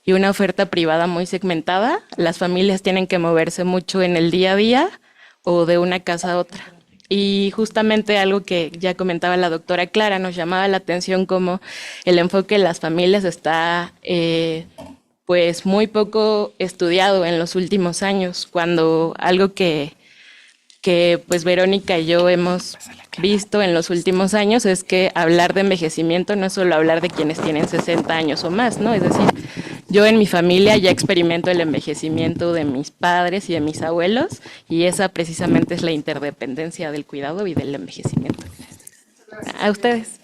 y una oferta privada muy segmentada, las familias tienen que moverse mucho en el día a día o de una casa a otra. Y justamente algo que ya comentaba la doctora Clara, nos llamaba la atención como el enfoque de las familias está pues muy poco estudiado en los últimos años, cuando algo que pues Verónica y yo hemos visto en los últimos años es que hablar de envejecimiento no es solo hablar de quienes tienen 60 años o más, ¿no? Es decir, yo en mi familia ya experimento el envejecimiento de mis padres y de mis abuelos, y esa precisamente es la interdependencia del cuidado y del envejecimiento. A ustedes.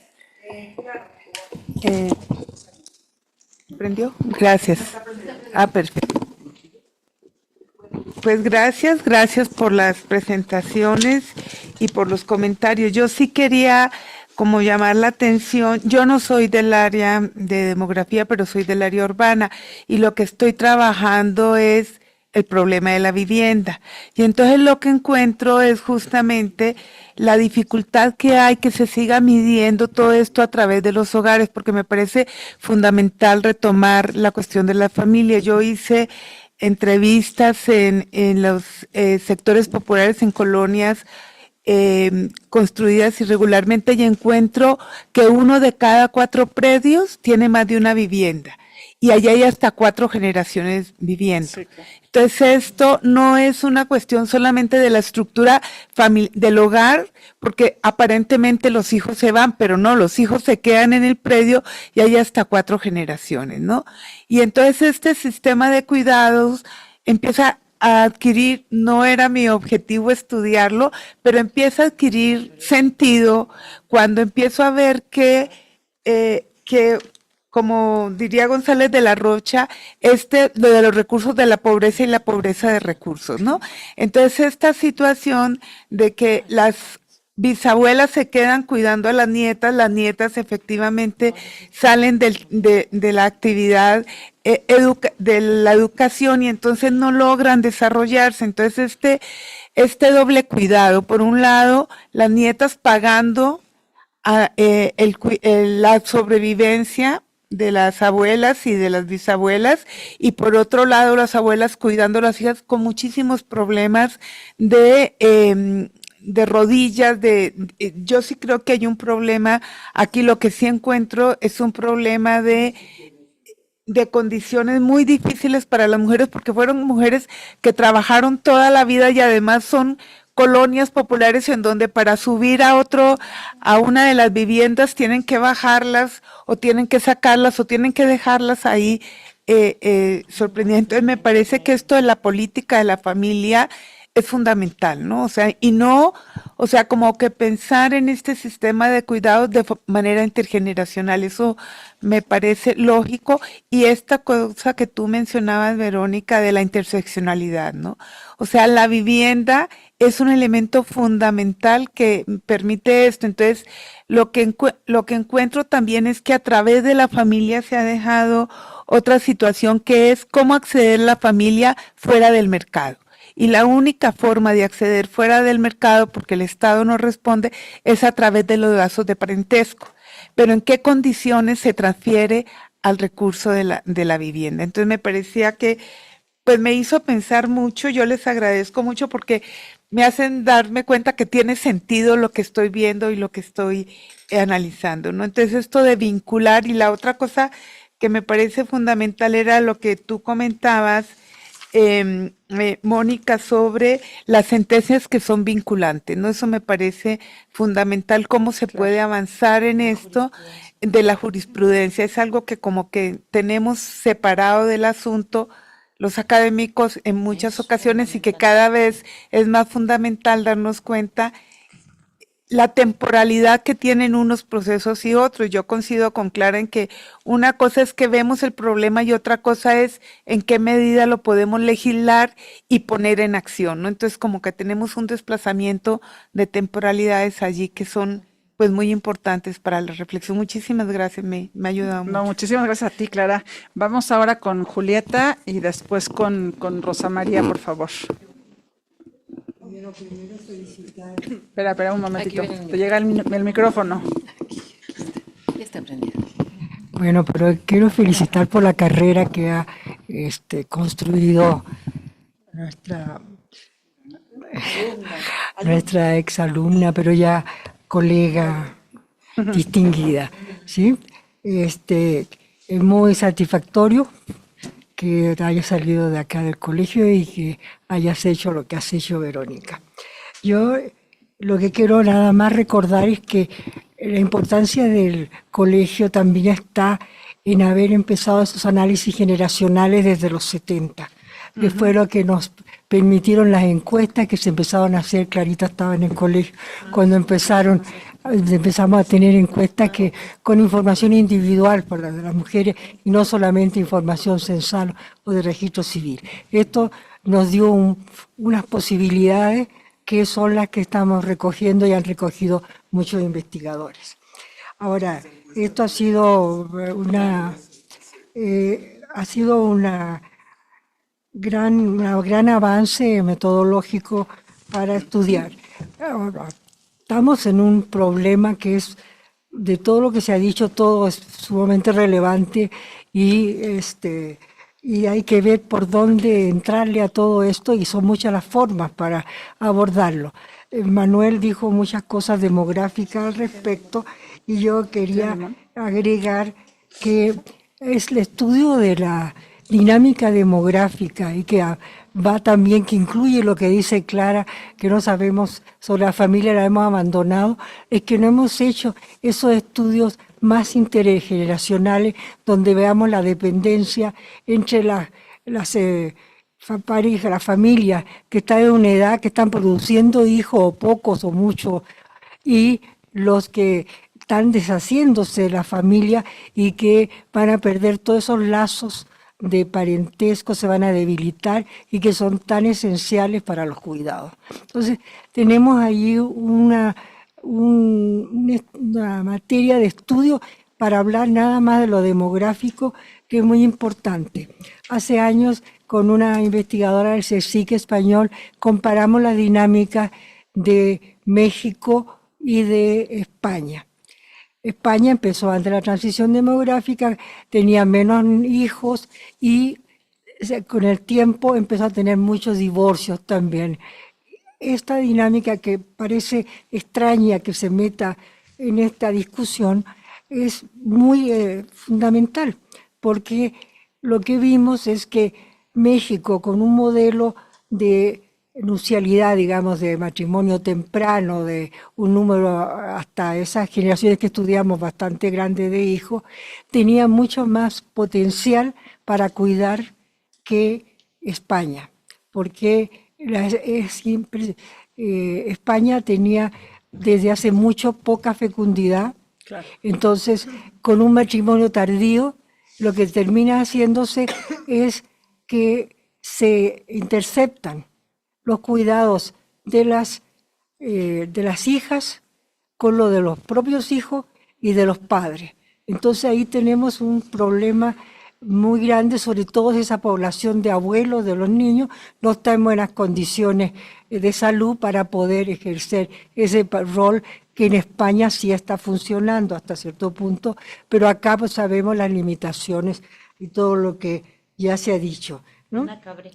¿Prendió? Gracias. Perfecto. Pues gracias por las presentaciones y por los comentarios. Yo sí quería como llamar la atención, yo no soy del área de demografía, pero soy del área urbana, y lo que estoy trabajando es el problema de la vivienda. Y entonces lo que encuentro es justamente la dificultad que hay que se siga midiendo todo esto a través de los hogares, porque me parece fundamental retomar la cuestión de la familia. Yo hice entrevistas en los sectores populares, en colonias construidas irregularmente, y encuentro que 1 de cada 4 predios tiene más de una vivienda, y allá hay hasta 4 generaciones viviendo. Sí, claro. Entonces esto no es una cuestión solamente de la estructura del hogar, porque aparentemente los hijos se van, pero no, los hijos se quedan en el predio y hay hasta 4 generaciones, ¿no? Y entonces este sistema de cuidados empieza a adquirir, no era mi objetivo estudiarlo, pero empieza a adquirir sentido cuando empiezo a ver que como diría González de la Rocha, lo de los recursos de la pobreza y la pobreza de recursos, ¿no? Entonces esta situación de que las bisabuelas se quedan cuidando a las nietas efectivamente salen de la actividad de la educación y entonces no logran desarrollarse. Entonces este doble cuidado, por un lado, las nietas pagando la sobrevivencia de las abuelas y de las bisabuelas, y por otro lado las abuelas cuidando a las hijas con muchísimos problemas de rodillas, yo sí creo que hay un problema, aquí lo que sí encuentro es un problema de condiciones muy difíciles para las mujeres, porque fueron mujeres que trabajaron toda la vida y además son colonias populares en donde para subir a una de las viviendas tienen que bajarlas o tienen que sacarlas o tienen que dejarlas ahí sorprendiendo. Entonces me parece que esto de la política de la familia es fundamental, ¿no? O sea, como que pensar en este sistema de cuidados de manera intergeneracional, eso me parece lógico. Y esta cosa que tú mencionabas, Verónica, de la interseccionalidad, ¿no? O sea, la vivienda es un elemento fundamental que permite esto. Entonces, lo que encuentro también es que a través de la familia se ha dejado otra situación que es cómo acceder a la familia fuera del mercado. Y la única forma de acceder fuera del mercado, porque el Estado no responde, es a través de los lazos de parentesco. Pero ¿en qué condiciones se transfiere al recurso de la vivienda? Entonces me parecía que, pues me hizo pensar mucho. Yo les agradezco mucho porque me hacen darme cuenta que tiene sentido lo que estoy viendo y lo que estoy analizando, ¿no? Entonces esto de vincular, y la otra cosa que me parece fundamental era lo que tú comentabas, Mónica, sobre las sentencias que son vinculantes, ¿no? Eso me parece fundamental, cómo se puede avanzar en esto de la jurisprudencia. Es algo que como que tenemos separado del asunto los académicos en muchas ocasiones y que cada vez es más fundamental darnos cuenta la temporalidad que tienen unos procesos y otros. Yo coincido con Clara en que una cosa es que vemos el problema y otra cosa es en qué medida lo podemos legislar y poner en acción, ¿no? Entonces como que tenemos un desplazamiento de temporalidades allí que son pues muy importantes para la reflexión. Muchísimas gracias, me ha ayudado mucho. No, muchísimas gracias a ti, Clara. Vamos ahora con Julieta y después con Rosa María, por favor. Primero felicitar. Espera un momentito. Te llega el micrófono. Ya está prendido. Bueno, pero quiero felicitar por la carrera que ha construido nuestra exalumna, pero ya colega distinguida, ¿sí? Es muy satisfactorio que hayas salido de acá del colegio y que hayas hecho lo que has hecho, Verónica. Yo lo que quiero nada más recordar es que la importancia del colegio también está en haber empezado esos análisis generacionales desde los 70, que fue lo que nos permitieron las encuestas que se empezaron a hacer. Clarita estaba en el colegio cuando empezamos a tener encuestas que con información individual para las mujeres y no solamente información censal o de registro civil. Esto nos dio unas posibilidades que son las que estamos recogiendo y han recogido muchos investigadores. Ahora, esto ha sido un gran avance metodológico para estudiar. Ahora, estamos en un problema que es, de todo lo que se ha dicho, todo es sumamente relevante y hay que ver por dónde entrarle a todo esto, y son muchas las formas para abordarlo. Manuel dijo muchas cosas demográficas al respecto y yo quería agregar que es el estudio de la dinámica demográfica y que va también, que incluye lo que dice Clara, que no sabemos sobre la familia, la hemos abandonado, es que no hemos hecho esos estudios más intergeneracionales donde veamos la dependencia entre las parejas, las familias que están en una edad, que están produciendo hijos o pocos o muchos, y los que están deshaciéndose de la familia y que van a perder todos esos lazos de parentesco, se van a debilitar y que son tan esenciales para los cuidados. Entonces, tenemos allí una una materia de estudio para hablar nada más de lo demográfico, que es muy importante. Hace años, con una investigadora del CSIC español, comparamos la dinámica de México y de España. España empezó antes de la transición demográfica, tenía menos hijos y con el tiempo empezó a tener muchos divorcios también. Esta dinámica que parece extraña que se meta en esta discusión es muy fundamental, porque lo que vimos es que México, con un modelo de nupcialidad, digamos, de matrimonio temprano, de un número hasta esas generaciones que estudiamos bastante grande de hijos, tenía mucho más potencial para cuidar que España, porque España tenía desde hace mucho poca fecundidad. Claro. Entonces, con un matrimonio tardío, lo que termina haciéndose es que se interceptan los cuidados de las hijas con lo de los propios hijos y de los padres. Entonces ahí tenemos un problema muy grande, sobre todo esa población de abuelos de los niños no está en buenas condiciones de salud para poder ejercer ese rol que en España sí está funcionando hasta cierto punto, pero acá pues sabemos las limitaciones y todo lo que ya se ha dicho, ¿no? Ana Cabré.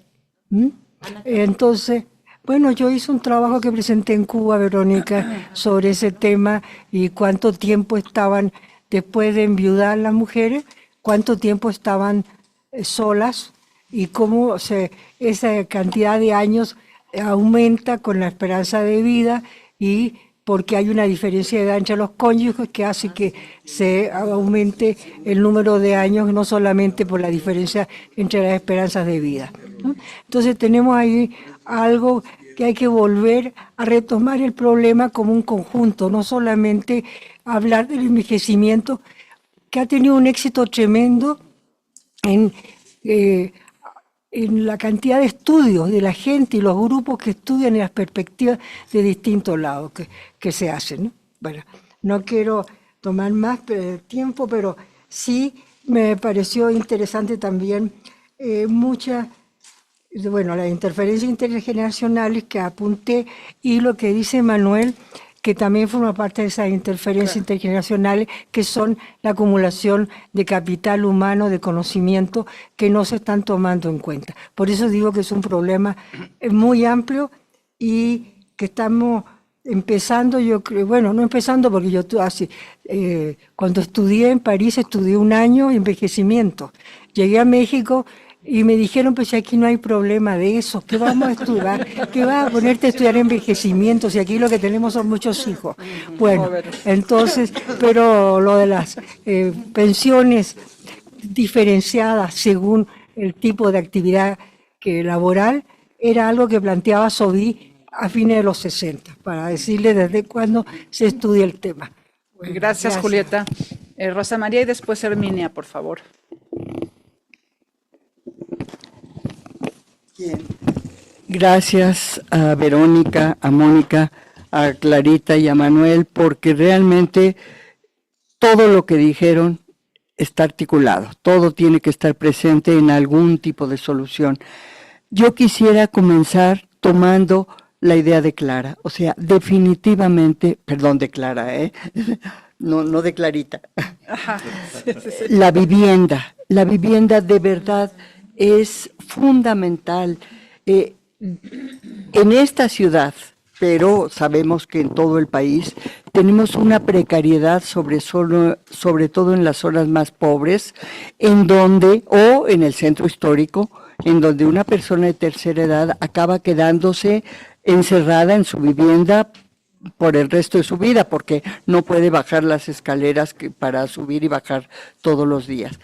Entonces, bueno, yo hice un trabajo que presenté en Cuba, Verónica, sobre ese tema y cuánto tiempo estaban, después de enviudar las mujeres, cuánto tiempo estaban solas y cómo esa cantidad de años aumenta con la esperanza de vida y porque hay una diferencia de edad entre los cónyuges que hace que se aumente el número de años, no solamente por la diferencia entre las esperanzas de vida, ¿no? Entonces tenemos ahí algo que hay que volver a retomar el problema como un conjunto, no solamente hablar del envejecimiento, que ha tenido un éxito tremendo en la cantidad de estudios de la gente y los grupos que estudian y las perspectivas de distintos lados que se hacen, ¿no? Bueno, no quiero tomar más tiempo, pero sí me pareció interesante también las interferencias intergeneracionales que apunté y lo que dice Manuel, que también forma parte de esas interferencias intergeneracionales, que son la acumulación de capital humano, de conocimiento, que no se están tomando en cuenta. Por eso digo que es un problema muy amplio y que estamos empezando, yo creo, bueno, no empezando porque yo cuando estudié en París, estudié un año envejecimiento. Llegué a México y me dijeron, pues aquí no hay problema de eso, ¿qué vamos a estudiar? ¿Qué vas a ponerte a estudiar envejecimiento si aquí lo que tenemos son muchos hijos? Bueno, entonces, pero lo de las pensiones diferenciadas según el tipo de actividad laboral era algo que planteaba Sobí a fines de los 60, para decirle desde cuándo se estudia el tema. Bueno, gracias, Julieta. Rosa María y después Herminia, por favor. Bien. Gracias a Verónica, a Mónica, a Clarita y a Manuel, porque realmente todo lo que dijeron está articulado, todo tiene que estar presente en algún tipo de solución. Yo quisiera comenzar tomando la idea de Clara, o sea, definitivamente, perdón, de Clara, no de Clarita. Ajá. La vivienda de verdad es fundamental en esta ciudad, pero sabemos que en todo el país tenemos una precariedad sobre todo en las zonas más pobres, o en el centro histórico, en donde una persona de tercera edad acaba quedándose encerrada en su vivienda por el resto de su vida, porque no puede bajar las escaleras para subir y bajar todos los días.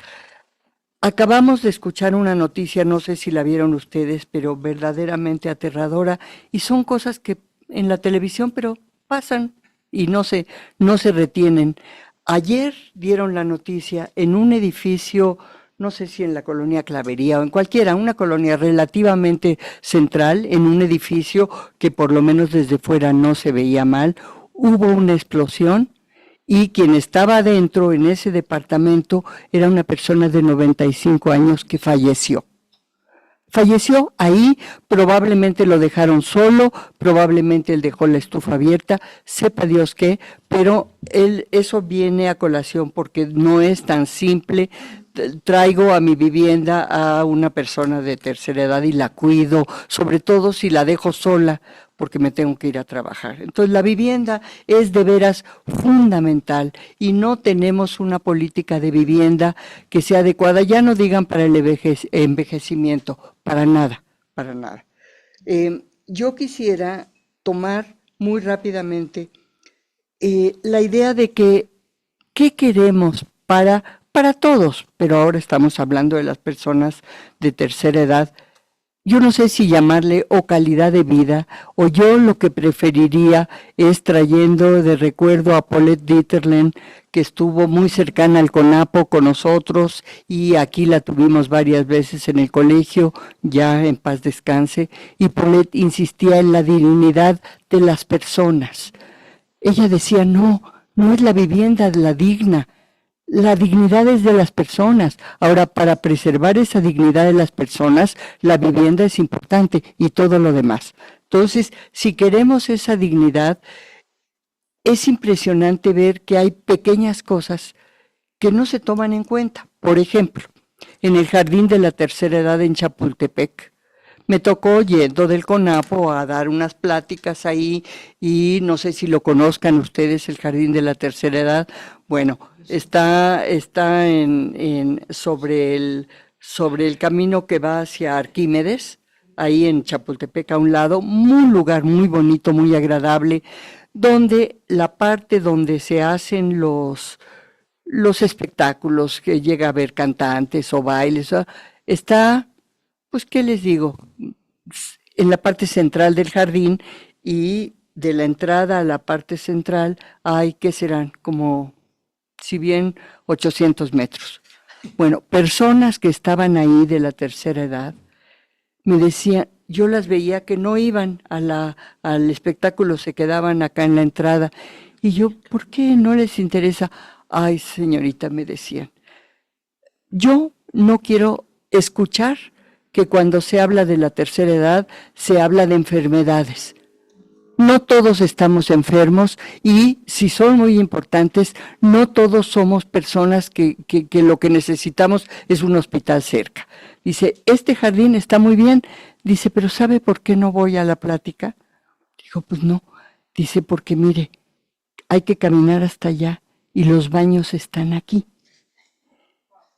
Acabamos de escuchar una noticia, no sé si la vieron ustedes, pero verdaderamente aterradora, y son cosas que en la televisión, pero pasan y no se retienen. Ayer dieron la noticia en un edificio, no sé si en la colonia Clavería o en cualquiera, una colonia relativamente central, en un edificio que por lo menos desde fuera no se veía mal, hubo una explosión y quien estaba adentro en ese departamento era una persona de 95 años que falleció. Falleció ahí, probablemente lo dejaron solo, probablemente él dejó la estufa abierta, sepa Dios qué, pero eso viene a colación porque no es tan simple. Traigo a mi vivienda a una persona de tercera edad y la cuido, sobre todo si la dejo sola porque me tengo que ir a trabajar. Entonces la vivienda es de veras fundamental y no tenemos una política de vivienda que sea adecuada, ya no digan para el envejecimiento, para nada, para nada. Yo quisiera tomar muy rápidamente la idea de que ¿qué queremos para todos? Pero ahora estamos hablando de las personas de tercera edad. Yo no sé si llamarle o calidad de vida, o yo lo que preferiría es trayendo de recuerdo a Paulette Dieterlen, que estuvo muy cercana al CONAPO con nosotros y aquí la tuvimos varias veces en el colegio, ya en paz descanse, y Paulette insistía en la dignidad de las personas. Ella decía, no es la vivienda la digna, la dignidad es de las personas. Ahora, para preservar esa dignidad de las personas, la vivienda es importante y todo lo demás. Entonces, si queremos esa dignidad, es impresionante ver que hay pequeñas cosas que no se toman en cuenta. Por ejemplo, en el Jardín de la Tercera Edad en Chapultepec, me tocó yendo del CONAPO a dar unas pláticas ahí y no sé si lo conozcan ustedes, el Jardín de la Tercera Edad. Bueno, está sobre el camino que va hacia Arquímedes, ahí en Chapultepec a un lado, un lugar muy bonito, muy agradable, donde la parte donde se hacen los espectáculos, que llega a haber cantantes o bailes, está, pues, ¿qué les digo? En la parte central del jardín, y de la entrada a la parte central hay, ¿qué serán? Como, si bien 800 metros. Bueno, personas que estaban ahí de la tercera edad me decían, yo las veía que no iban al espectáculo, se quedaban acá en la entrada. Y yo, ¿por qué no les interesa? Ay, señorita, me decían, yo no quiero escuchar que cuando se habla de la tercera edad se habla de enfermedades. No todos estamos enfermos y si son muy importantes, no todos somos personas que lo que necesitamos es un hospital cerca. Dice, este jardín está muy bien. Dice, pero ¿sabe por qué no voy a la plática? Digo, pues no. Dice, porque mire, hay que caminar hasta allá y los baños están aquí.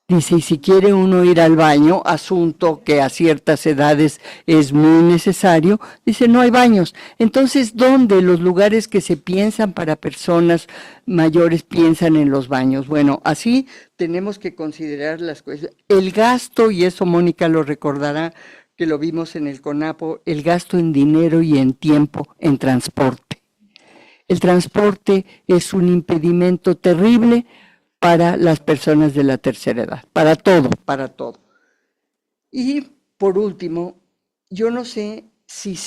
Dice, y si quiere uno ir al baño, asunto que a ciertas edades es muy necesario, dice, no hay baños. Entonces, ¿dónde los lugares que se piensan para personas mayores piensan en los baños? Bueno, así tenemos que considerar las cosas. El gasto, y eso Mónica lo recordará, que lo vimos en el CONAPO, el gasto en dinero y en tiempo en transporte. El transporte es un impedimento terrible para las personas de la tercera edad, para todo, para todo. Y por último, yo no sé si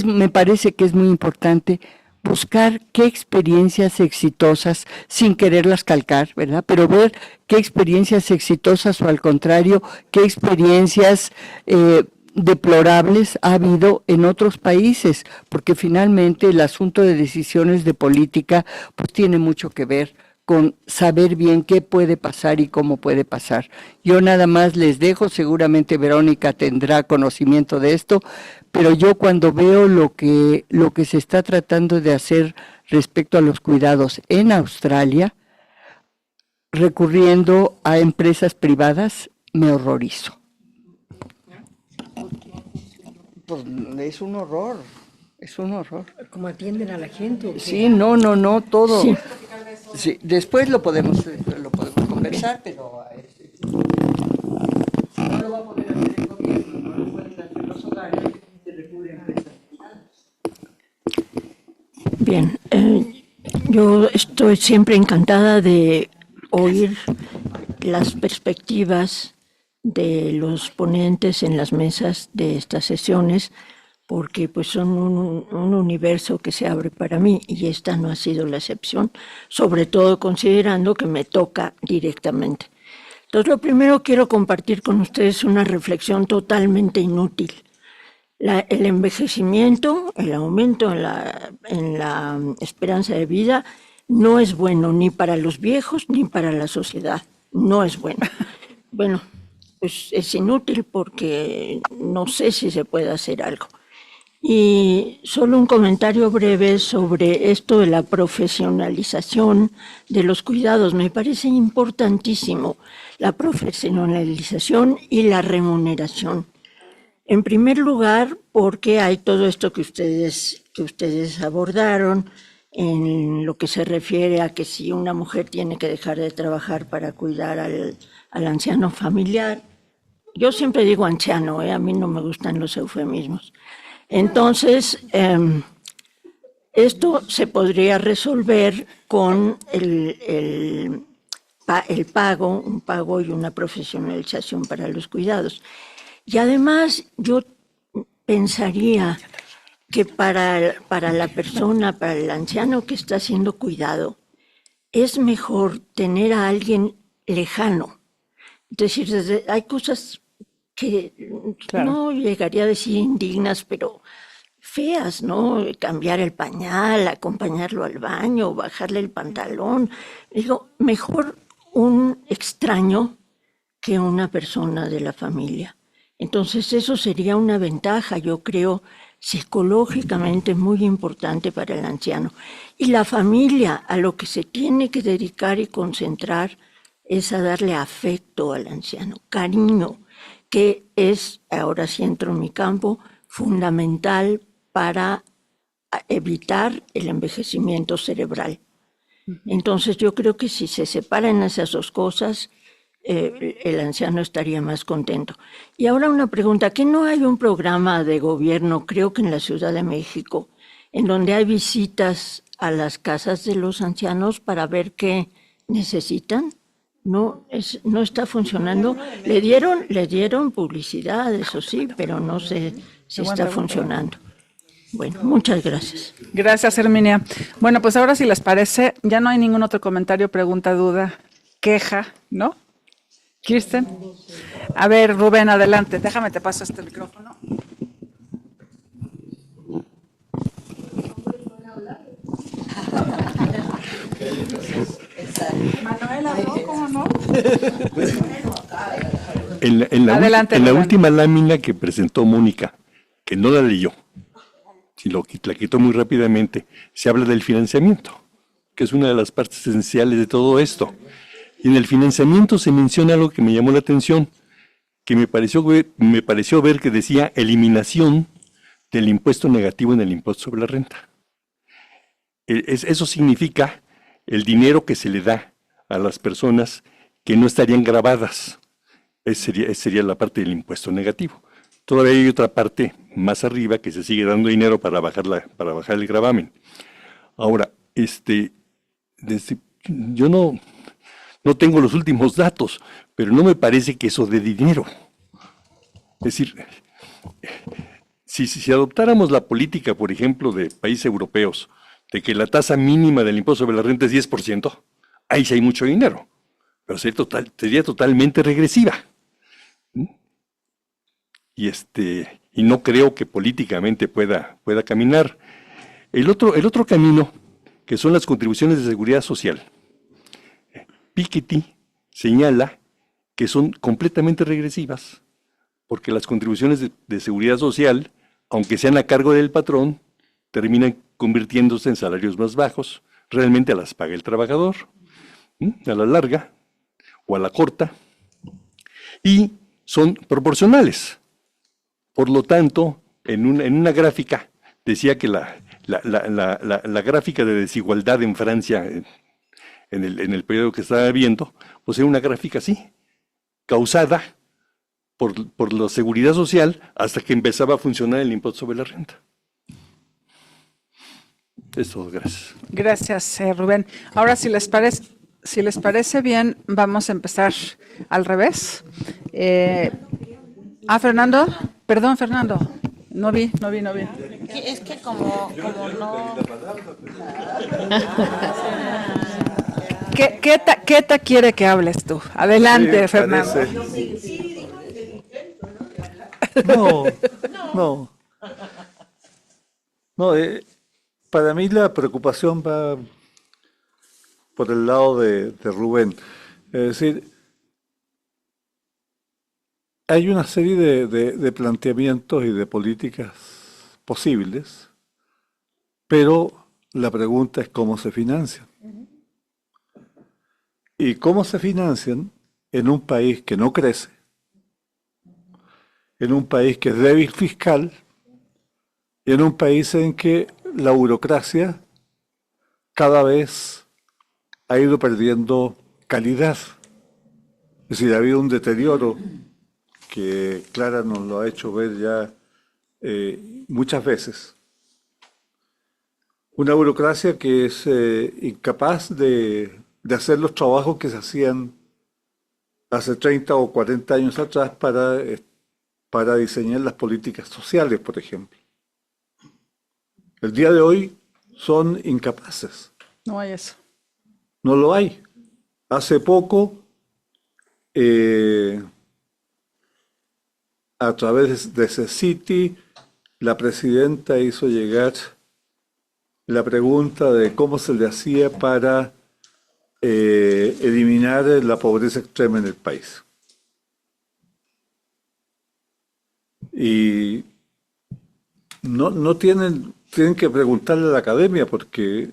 me parece que es muy importante buscar qué experiencias exitosas, sin quererlas calcar, ¿verdad? Pero ver qué experiencias exitosas o al contrario, qué experiencias deplorables ha habido en otros países, porque finalmente el asunto de decisiones de política pues tiene mucho que ver con saber bien qué puede pasar y cómo puede pasar. Yo nada más les dejo, seguramente Verónica tendrá conocimiento de esto, pero yo cuando veo lo que se está tratando de hacer respecto a los cuidados en Australia, recurriendo a empresas privadas, me horrorizo. Pues es un horror. Es un horror. ¿Cómo atienden a la gente? Sí, no, todo. Sí. Sí, después lo podemos conversar, pero no lo va a poder hacer el gobierno, no lo pueden hacer los hogares, se recurre a empresas privadas. Bien, yo estoy siempre encantada de oír las perspectivas de los ponentes en las mesas de estas sesiones, porque pues son un universo que se abre para mí y esta no ha sido la excepción, sobre todo considerando que me toca directamente. Entonces, lo primero quiero compartir con ustedes una reflexión totalmente inútil. El envejecimiento, el aumento en la esperanza de vida no es bueno ni para los viejos ni para la sociedad. No es bueno. Bueno, pues es inútil porque no sé si se puede hacer algo. Y solo un comentario breve sobre esto de la profesionalización de los cuidados. Me parece importantísimo la profesionalización y la remuneración. En primer lugar, porque hay todo esto que ustedes abordaron en lo que se refiere a que si una mujer tiene que dejar de trabajar para cuidar al anciano familiar. Yo siempre digo anciano, a mí no me gustan los eufemismos. Entonces, esto se podría resolver con un pago y una profesionalización para los cuidados. Y además, yo pensaría que para la persona, para el anciano que está siendo cuidado, es mejor tener a alguien lejano. Es decir, hay cosas que no llegaría a decir indignas, pero feas, ¿no? Cambiar el pañal, acompañarlo al baño, bajarle el pantalón. Digo, mejor un extraño que una persona de la familia. Entonces, eso sería una ventaja, yo creo, psicológicamente muy importante para el anciano. Y la familia, a lo que se tiene que dedicar y concentrar, es a darle afecto al anciano, cariño, que es, ahora sí entro en mi campo, fundamental para evitar el envejecimiento cerebral. Entonces yo creo que si se separan esas dos cosas, el anciano estaría más contento. Y ahora una pregunta, ¿que no hay un programa de gobierno, creo que en la Ciudad de México, en donde hay visitas a las casas de los ancianos para ver qué necesitan? No está funcionando. Le dieron publicidad, eso sí, pero no sé si está funcionando. Bueno, muchas gracias. Gracias, Herminia. Bueno, pues ahora si les parece, ya no hay ningún otro comentario, pregunta, duda, queja, ¿no? Kirsten. A ver, Rubén, adelante. Déjame, te paso este micrófono. Manuela, ¿no? ¿Cómo no? En la última lámina que presentó Mónica, que no la leyó, si la quitó muy rápidamente, se habla del financiamiento, que es una de las partes esenciales de todo esto. Y en el financiamiento se menciona algo que me llamó la atención, que me pareció ver que decía eliminación del impuesto negativo en el impuesto sobre la renta. Eso significa el dinero que se le da a las personas que no estarían gravadas. Esa sería la parte del impuesto negativo. Todavía hay otra parte más arriba que se sigue dando dinero para bajar el gravamen. Ahora, yo no tengo los últimos datos, pero no me parece que eso dé dinero. Es decir, si adoptáramos la política, por ejemplo, de países europeos, de que la tasa mínima del impuesto sobre la renta es 10%, ahí sí hay mucho dinero, pero sería totalmente regresiva. Y no creo que políticamente pueda caminar. El otro camino, que son las contribuciones de seguridad social. Piketty señala que son completamente regresivas, porque las contribuciones de seguridad social, aunque sean a cargo del patrón, terminan convirtiéndose en salarios más bajos, realmente las paga el trabajador, a la larga o a la corta, y son proporcionales. Por lo tanto, en una gráfica, decía que la gráfica de desigualdad en Francia, en el periodo que estaba viendo, pues era una gráfica así, causada por la seguridad social hasta que empezaba a funcionar el impuesto sobre la renta. Es todo, gracias. Gracias, Rubén. Ahora, si les parece bien, vamos a empezar al revés. Fernando. Perdón, Fernando. No vi. Es que como no... ¿Qué quiere que hables tú? Adelante, Sí, Fernando. No. Para mí la preocupación va por el lado de Rubén. Es decir, hay una serie de planteamientos y de políticas posibles, pero la pregunta es cómo se financian. Y cómo se financian en un país que no crece, en un país que es débil fiscal, y en un país en que la burocracia cada vez ha ido perdiendo calidad. Es decir, ha habido un deterioro que Clara nos lo ha hecho ver ya muchas veces. Una burocracia que es incapaz de hacer los trabajos que se hacían hace 30 o 40 años atrás para diseñar las políticas sociales, por ejemplo. El día de hoy son incapaces. No hay eso. No lo hay. Hace poco, a través de CECITI, la presidenta hizo llegar la pregunta de cómo se le hacía para eliminar la pobreza extrema en el país. Y no tienen que preguntarle a la academia porque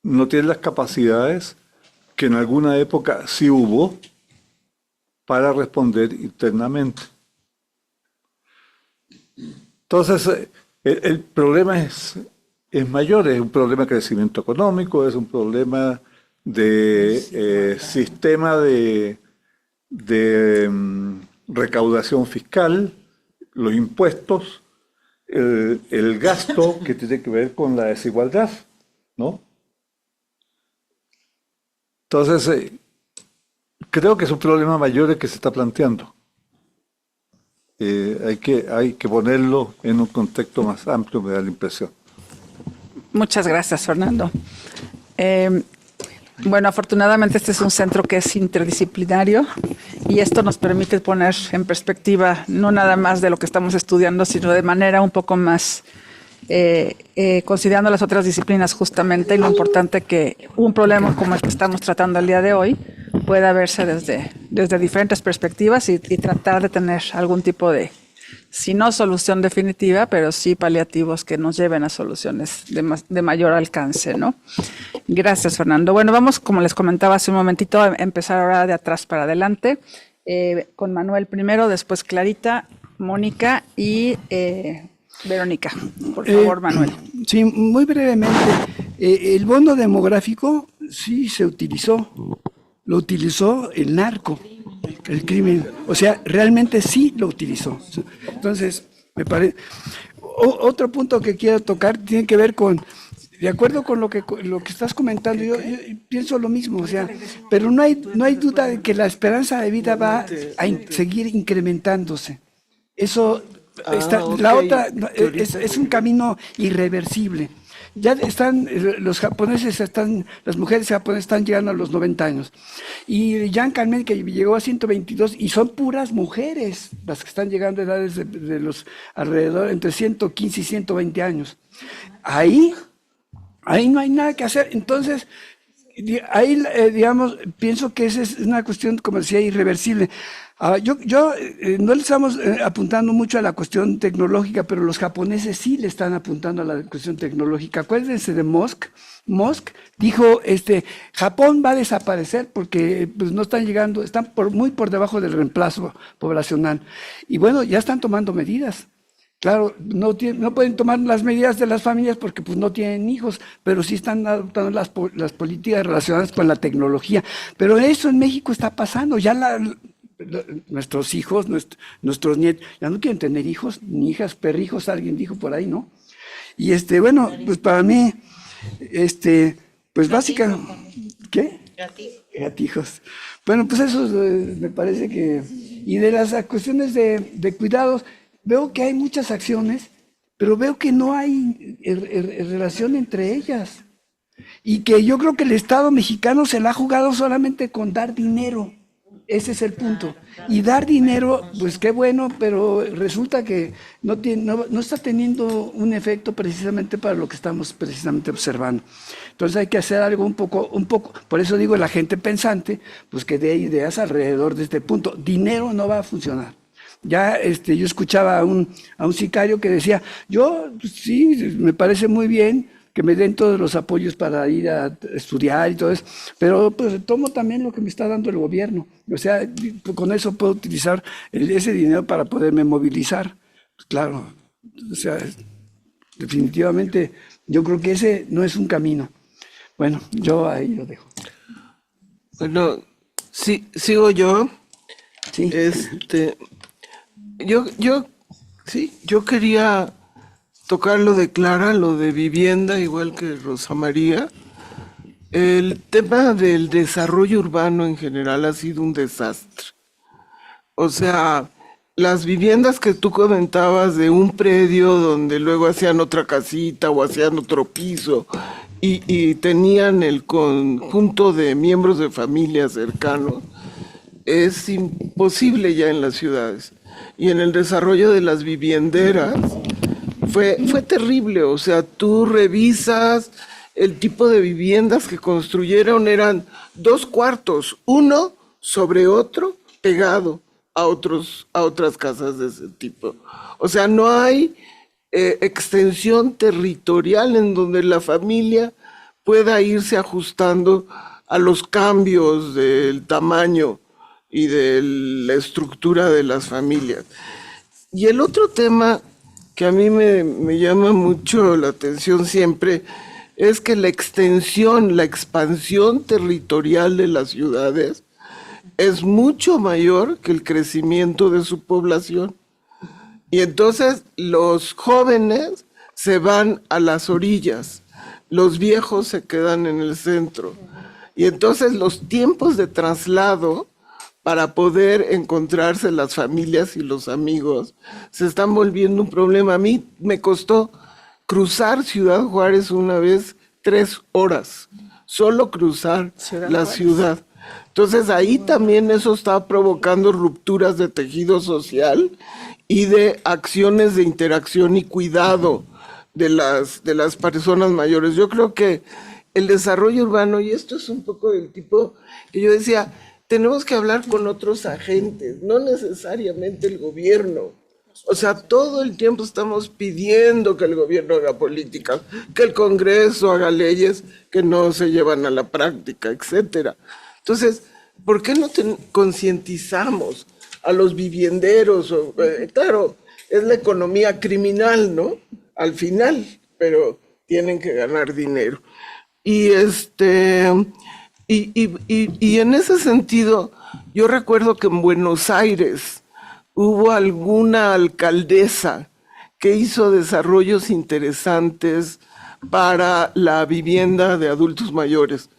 no tienen las capacidades que en alguna época sí hubo para responder internamente. Entonces, el problema es mayor, es un problema de crecimiento económico, es un problema de sistema de recaudación fiscal, los impuestos, el gasto que tiene que ver con la desigualdad, ¿no? Entonces, creo que es un problema mayor el que se está planteando. Hay que ponerlo en un contexto más amplio, me da la impresión. Muchas gracias, Fernando. Bueno, afortunadamente este es un centro que es interdisciplinario y esto nos permite poner en perspectiva no nada más de lo que estamos estudiando, sino de manera un poco más considerando las otras disciplinas justamente y lo importante que un problema como el que estamos tratando el día de hoy pueda verse desde diferentes perspectivas y tratar de tener algún tipo de, si no solución definitiva, pero sí paliativos que nos lleven a soluciones de mayor alcance, ¿no? Gracias, Fernando. Bueno, vamos, como les comentaba hace un momentito, a empezar ahora de atrás para adelante, con Manuel primero, después Clarita, Mónica y Verónica. Por favor, Manuel. Sí, muy brevemente. El bono demográfico sí se utilizó. Lo utilizó el narco, el crimen. O sea, realmente sí lo utilizó. Entonces, me parece... Otro punto que quiero tocar tiene que ver con... De acuerdo con lo que estás comentando, yo pienso lo mismo, o sea, pero no hay duda de que la esperanza de vida va a seguir incrementándose. Eso... La otra es un camino irreversible. Ya están los japoneses, las mujeres japonesas están llegando a los 90 años. Y Jan Carmen, que llegó a 122, y son puras mujeres las que están llegando a edades de los alrededor entre 115 y 120 años. Ahí no hay nada que hacer. Entonces, ahí, digamos, pienso que esa es una cuestión, como decía, irreversible. Yo no le estamos apuntando mucho a la cuestión tecnológica, pero los japoneses sí le están apuntando a la cuestión tecnológica. Acuérdense de Musk. Musk dijo, Japón va a desaparecer porque pues, no están llegando, están muy por debajo del reemplazo poblacional. Y bueno, ya están tomando medidas. Claro, no pueden tomar las medidas de las familias porque pues, no tienen hijos, pero sí están adoptando las políticas relacionadas con la tecnología. Pero eso en México está pasando. Ya nuestros hijos, nuestros nietos, ya no quieren tener hijos, ni hijas, perrijos, alguien dijo por ahí, ¿no? Y bueno, pues para mí, pues básicamente, ¿qué? Gatijos. Bueno, pues eso me parece que, y de las cuestiones de cuidados, veo que hay muchas acciones, pero veo que no hay relación entre ellas. Y que yo creo que el Estado mexicano se la ha jugado solamente con dar dinero. Ese es el punto. Y dar dinero, pues qué bueno, pero resulta que no está teniendo un efecto precisamente para lo que estamos precisamente observando. Entonces hay que hacer algo un poco, por eso digo la gente pensante, pues que dé ideas alrededor de este punto. Dinero no va a funcionar. Ya yo escuchaba a un sicario que decía, yo pues, sí, me parece muy bien que me den todos los apoyos para ir a estudiar y todo eso, pero pues tomo también lo que me está dando el gobierno. O sea, con eso puedo utilizar ese dinero para poderme movilizar. Pues, claro, o sea, definitivamente yo creo que ese no es un camino. Bueno, yo ahí lo dejo. Bueno, sí, sigo yo. Sí. Yo quería tocar lo de Clara, lo de vivienda, igual que Rosa María. El tema del desarrollo urbano en general ha sido un desastre. O sea, las viviendas que tú comentabas de un predio donde luego hacían otra casita o hacían otro piso y tenían el conjunto de miembros de familia cercanos, es imposible ya en las ciudades. Y en el desarrollo de las vivienderas fue terrible. O sea, tú revisas el tipo de viviendas que construyeron, eran 2 cuartos, uno sobre otro, pegado a otras casas de ese tipo. O sea, no hay extensión territorial en donde la familia pueda irse ajustando a los cambios del tamaño y de la estructura de las familias. Y el otro tema que a mí me llama mucho la atención siempre es que la expansión territorial de las ciudades es mucho mayor que el crecimiento de su población. Y entonces los jóvenes se van a las orillas, los viejos se quedan en el centro. Y entonces los tiempos de traslado para poder encontrarse las familias y los amigos se están volviendo un problema. A mí me costó cruzar Ciudad Juárez una vez 3 horas, solo cruzar la ciudad. Entonces ahí también eso está provocando rupturas de tejido social y de acciones de interacción y cuidado de las personas mayores. Yo creo que el desarrollo urbano, y esto es un poco del tipo que yo decía, tenemos que hablar con otros agentes, no necesariamente el gobierno. O sea, todo el tiempo estamos pidiendo que el gobierno haga políticas, que el Congreso haga leyes que no se llevan a la práctica, etcétera. Entonces, ¿por qué no concientizamos a los vivienderos? Claro, es la economía criminal, ¿no? Al final, pero tienen que ganar dinero. Y en ese sentido, yo recuerdo que en Buenos Aires hubo alguna alcaldesa que hizo desarrollos interesantes para la vivienda de adultos mayores.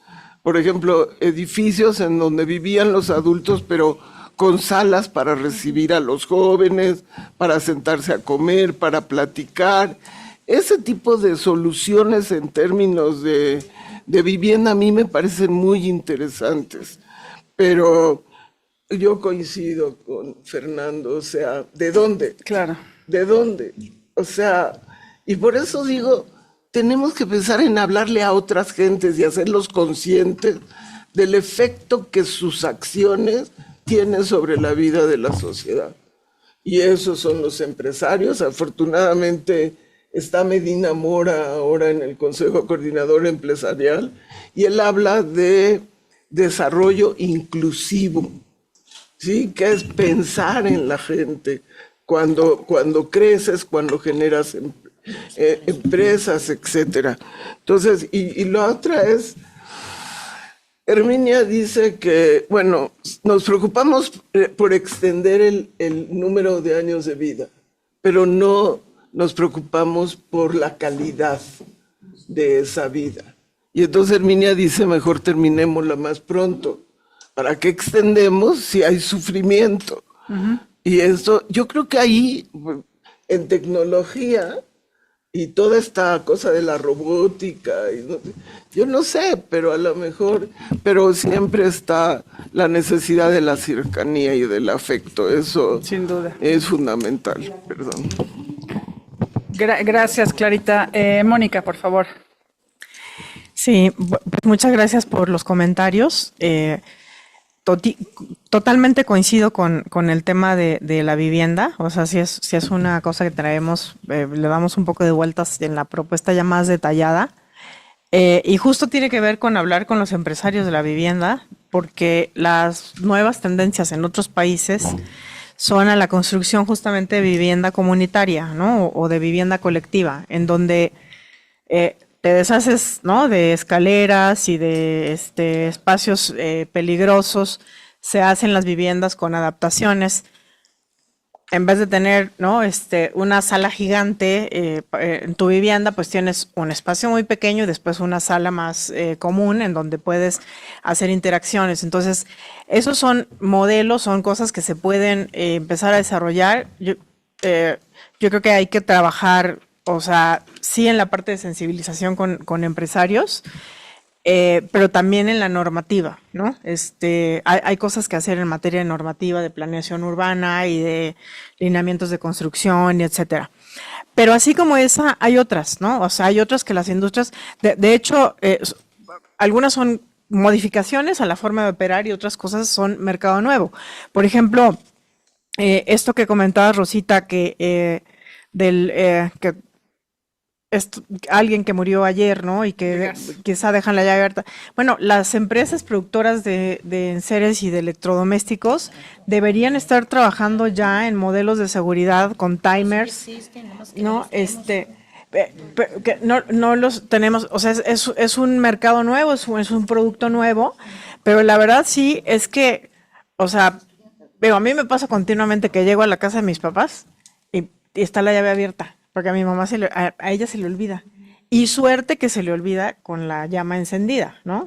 Por ejemplo, edificios en donde vivían los adultos, pero con salas para recibir a los jóvenes, para sentarse a comer, para platicar. Ese tipo de soluciones en términos de vivienda a mí me parecen muy interesantes, pero yo coincido con Fernando, o sea, ¿de dónde? Claro. ¿De dónde? O sea, y por eso digo, tenemos que pensar en hablarle a otras gentes y hacerlos conscientes del efecto que sus acciones tienen sobre la vida de la sociedad. Y esos son los empresarios. Afortunadamente está Medina Mora ahora en el Consejo Coordinador Empresarial y él habla de desarrollo inclusivo, ¿sí? Que es pensar en la gente cuando creces, cuando generas empresas, etcétera. Entonces, y la otra es, Herminia dice que, bueno, nos preocupamos por extender el número de años de vida, pero no nos preocupamos por la calidad de esa vida. Y entonces Herminia dice, mejor terminémosla más pronto. ¿Para qué extendemos si hay sufrimiento? Y eso, yo creo que ahí, en tecnología, y toda esta cosa de la robótica, yo no sé, pero a lo mejor, pero siempre está la necesidad de la cercanía y del afecto, eso Sin duda. es fundamental, perdón. Gracias, Clarita. Mónica, por favor. Sí, pues muchas gracias por los comentarios. Totalmente coincido con el tema de la vivienda, o sea, si es una cosa que traemos, le damos un poco de vueltas en la propuesta ya más detallada, y justo tiene que ver con hablar con los empresarios de la vivienda, porque las nuevas tendencias en otros países son a la construcción justamente de vivienda comunitaria, ¿no? O de vivienda colectiva, en donde te deshaces, ¿no?, de escaleras y de espacios peligrosos, se hacen las viviendas con adaptaciones. En vez de tener, ¿no?, una sala gigante en tu vivienda, pues tienes un espacio muy pequeño y después una sala más común en donde puedes hacer interacciones. Entonces, esos son modelos, son cosas que se pueden empezar a desarrollar. Yo creo que hay que trabajar, o sea, sí en la parte de sensibilización con empresarios, pero también en la normativa, ¿no? Hay cosas que hacer en materia de normativa, de planeación urbana y de lineamientos de construcción, y etcétera. Pero así como esa, hay otras, ¿no? O sea, hay otras que las industrias, de hecho, algunas son modificaciones a la forma de operar y otras cosas son mercado nuevo. Por ejemplo, esto que comentaba Rosita, que alguien que murió ayer, ¿no? Y que quizá dejan la llave abierta. Bueno, las empresas productoras de enseres y de electrodomésticos deberían estar trabajando ya en modelos de seguridad con timers, ¿no? Que no los tenemos, o sea, es un mercado nuevo, es un producto nuevo, pero la verdad sí es que, o sea, a mí me pasa continuamente que llego a la casa de mis papás y está la llave abierta. Porque a mi mamá a ella se le olvida. Y suerte que se le olvida con la llama encendida, ¿no?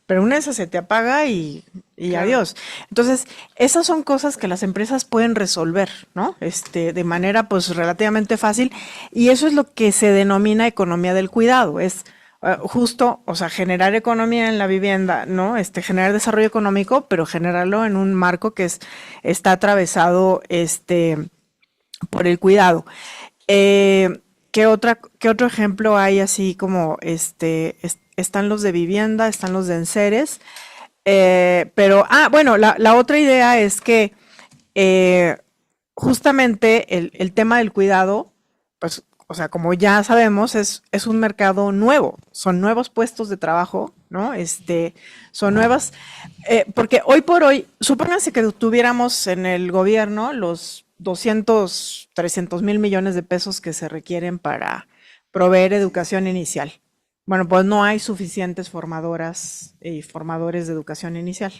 Pero una de esas se te apaga y claro, adiós. Entonces, esas son cosas que las empresas pueden resolver, ¿no? De manera pues relativamente fácil. Y eso es lo que se denomina economía del cuidado. Es justo, o sea, generar economía en la vivienda, ¿no? Generar desarrollo económico, pero generarlo en un marco que está atravesado por el cuidado. ¿Qué otro ejemplo hay así como están los de vivienda, están los de enseres? Pero, bueno, la otra idea es que justamente el tema del cuidado, pues, o sea, como ya sabemos, es un mercado nuevo, son nuevos puestos de trabajo, ¿no? Son nuevas, porque hoy por hoy, supónganse que tuviéramos en el gobierno los 200, 300 mil millones de pesos que se requieren para proveer educación inicial. Bueno, pues no hay suficientes formadoras y formadores de educación inicial.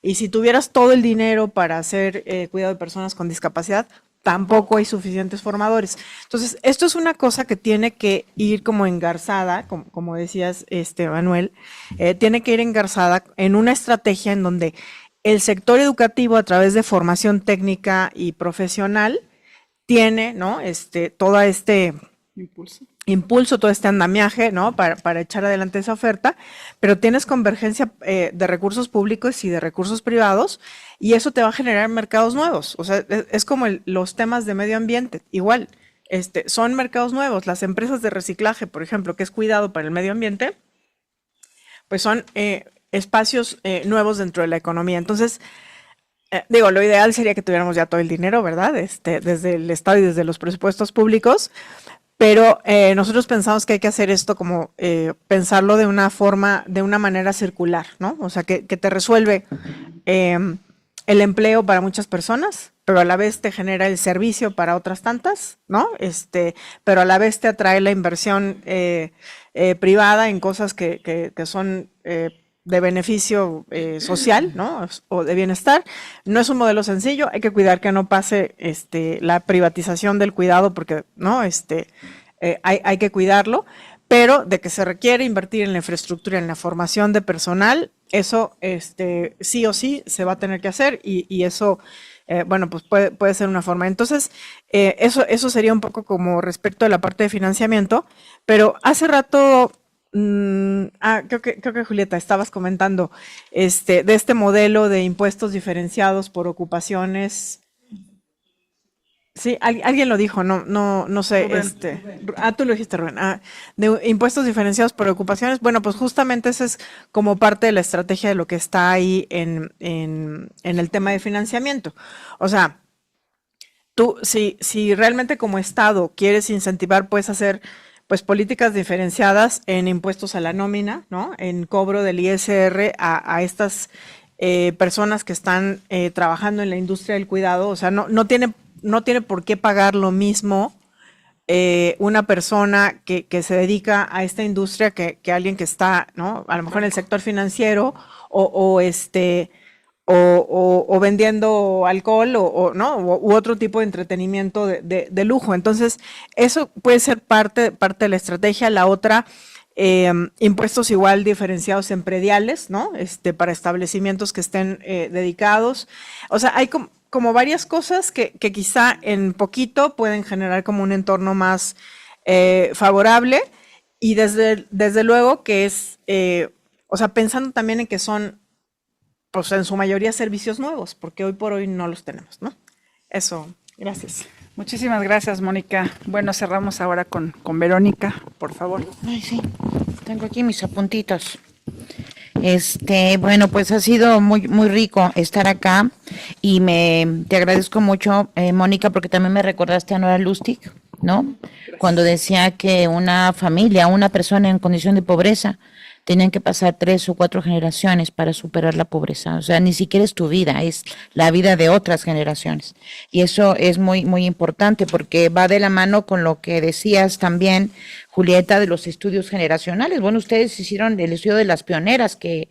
Y si tuvieras todo el dinero para hacer cuidado de personas con discapacidad, tampoco hay suficientes formadores. Entonces, esto es una cosa que tiene que ir como engarzada, como decías, Manuel, tiene que ir engarzada en una estrategia en donde el sector educativo, a través de formación técnica y profesional, tiene, ¿no?, todo impulso, todo este andamiaje, ¿no?, para echar adelante esa oferta, pero tienes convergencia de recursos públicos y de recursos privados, y eso te va a generar mercados nuevos. O sea, es como los temas de medio ambiente, igual, son mercados nuevos. Las empresas de reciclaje, por ejemplo, que es cuidado para el medio ambiente, pues son espacios nuevos dentro de la economía. Entonces, lo ideal sería que tuviéramos ya todo el dinero, ¿verdad? Desde el Estado y desde los presupuestos públicos, pero nosotros pensamos que hay que hacer esto como pensarlo de una manera circular, ¿no? O sea, que te resuelve el empleo para muchas personas, pero a la vez te genera el servicio para otras tantas, ¿no? Pero a la vez te atrae la inversión privada en cosas que son de beneficio social, ¿no? O de bienestar. No es un modelo sencillo, hay que cuidar que no pase la privatización del cuidado, porque no hay que cuidarlo, pero de que se requiere invertir en la infraestructura, en la formación de personal, eso sí o sí se va a tener que hacer, y eso bueno, pues puede ser una forma. Entonces, eso sería un poco como respecto a la parte de financiamiento, pero hace rato, creo que Julieta, estabas comentando de este modelo de impuestos diferenciados por ocupaciones. Sí, alguien lo dijo, no sé, tú lo dijiste, Rubén, de impuestos diferenciados por ocupaciones. Bueno, pues justamente ese es como parte de la estrategia de lo que está ahí en el tema de financiamiento. O sea, tú, si realmente como Estado quieres incentivar, puedes hacer pues políticas diferenciadas en impuestos a la nómina, ¿no? En cobro del ISR a estas personas que están trabajando en la industria del cuidado. O sea, no tiene por qué pagar lo mismo una persona que se dedica a esta industria que alguien que está, ¿no? A lo mejor en el sector financiero o vendiendo alcohol ¿no? U otro tipo de entretenimiento de lujo. Entonces, eso puede ser parte de la estrategia. La otra, impuestos igual diferenciados en prediales, ¿no? Para establecimientos que estén dedicados. O sea, hay como varias cosas que quizá en poquito pueden generar como un entorno más favorable, y desde luego que es, o sea, pensando también en que son, pues en su mayoría servicios nuevos, porque hoy por hoy no los tenemos, ¿no? Eso, gracias. Muchísimas gracias, Mónica. Bueno, cerramos ahora con Verónica, por favor. Ay, sí, tengo aquí mis apuntitos. Bueno, pues ha sido muy, muy rico estar acá y te agradezco mucho, Mónica, porque también me recordaste a Nora Lustig, ¿no? Gracias. Cuando decía que una familia, una persona en condición de pobreza, tenían que pasar 3 o 4 generaciones para superar la pobreza. O sea, ni siquiera es tu vida, es la vida de otras generaciones. Y eso es muy, muy importante porque va de la mano con lo que decías también, Julieta, de los estudios generacionales. Bueno, ustedes hicieron el estudio de las pioneras, que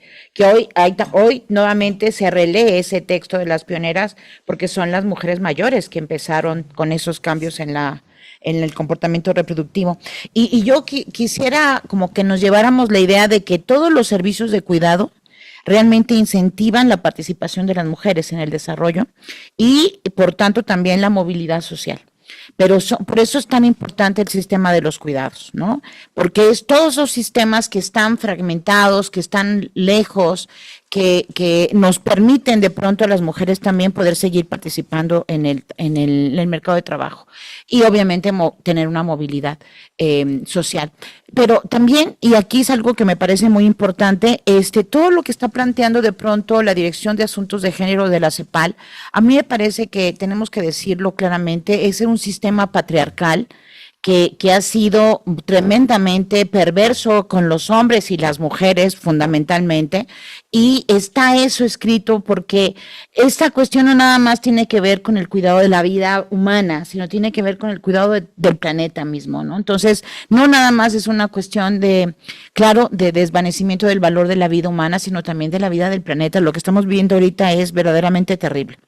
hoy nuevamente se relee ese texto de las pioneras porque son las mujeres mayores que empezaron con esos cambios en el comportamiento reproductivo. Y yo quisiera como que nos lleváramos la idea de que todos los servicios de cuidado realmente incentivan la participación de las mujeres en el desarrollo y, por tanto, también la movilidad social. Pero por eso es tan importante el sistema de los cuidados, ¿no? Porque es todos esos sistemas que están fragmentados, que están lejos, que nos permiten de pronto a las mujeres también poder seguir participando en el mercado de trabajo y obviamente tener una movilidad social. Pero también, y aquí es algo que me parece muy importante, todo lo que está planteando de pronto la Dirección de Asuntos de Género de la CEPAL, a mí me parece que tenemos que decirlo claramente, es un sistema patriarcal que ha sido tremendamente perverso con los hombres y las mujeres fundamentalmente, y está eso escrito porque esta cuestión no nada más tiene que ver con el cuidado de la vida humana, sino tiene que ver con el cuidado del planeta mismo, ¿no? Entonces, no nada más es una cuestión de desvanecimiento del valor de la vida humana, sino también de la vida del planeta. Lo que estamos viendo ahorita es verdaderamente terrible.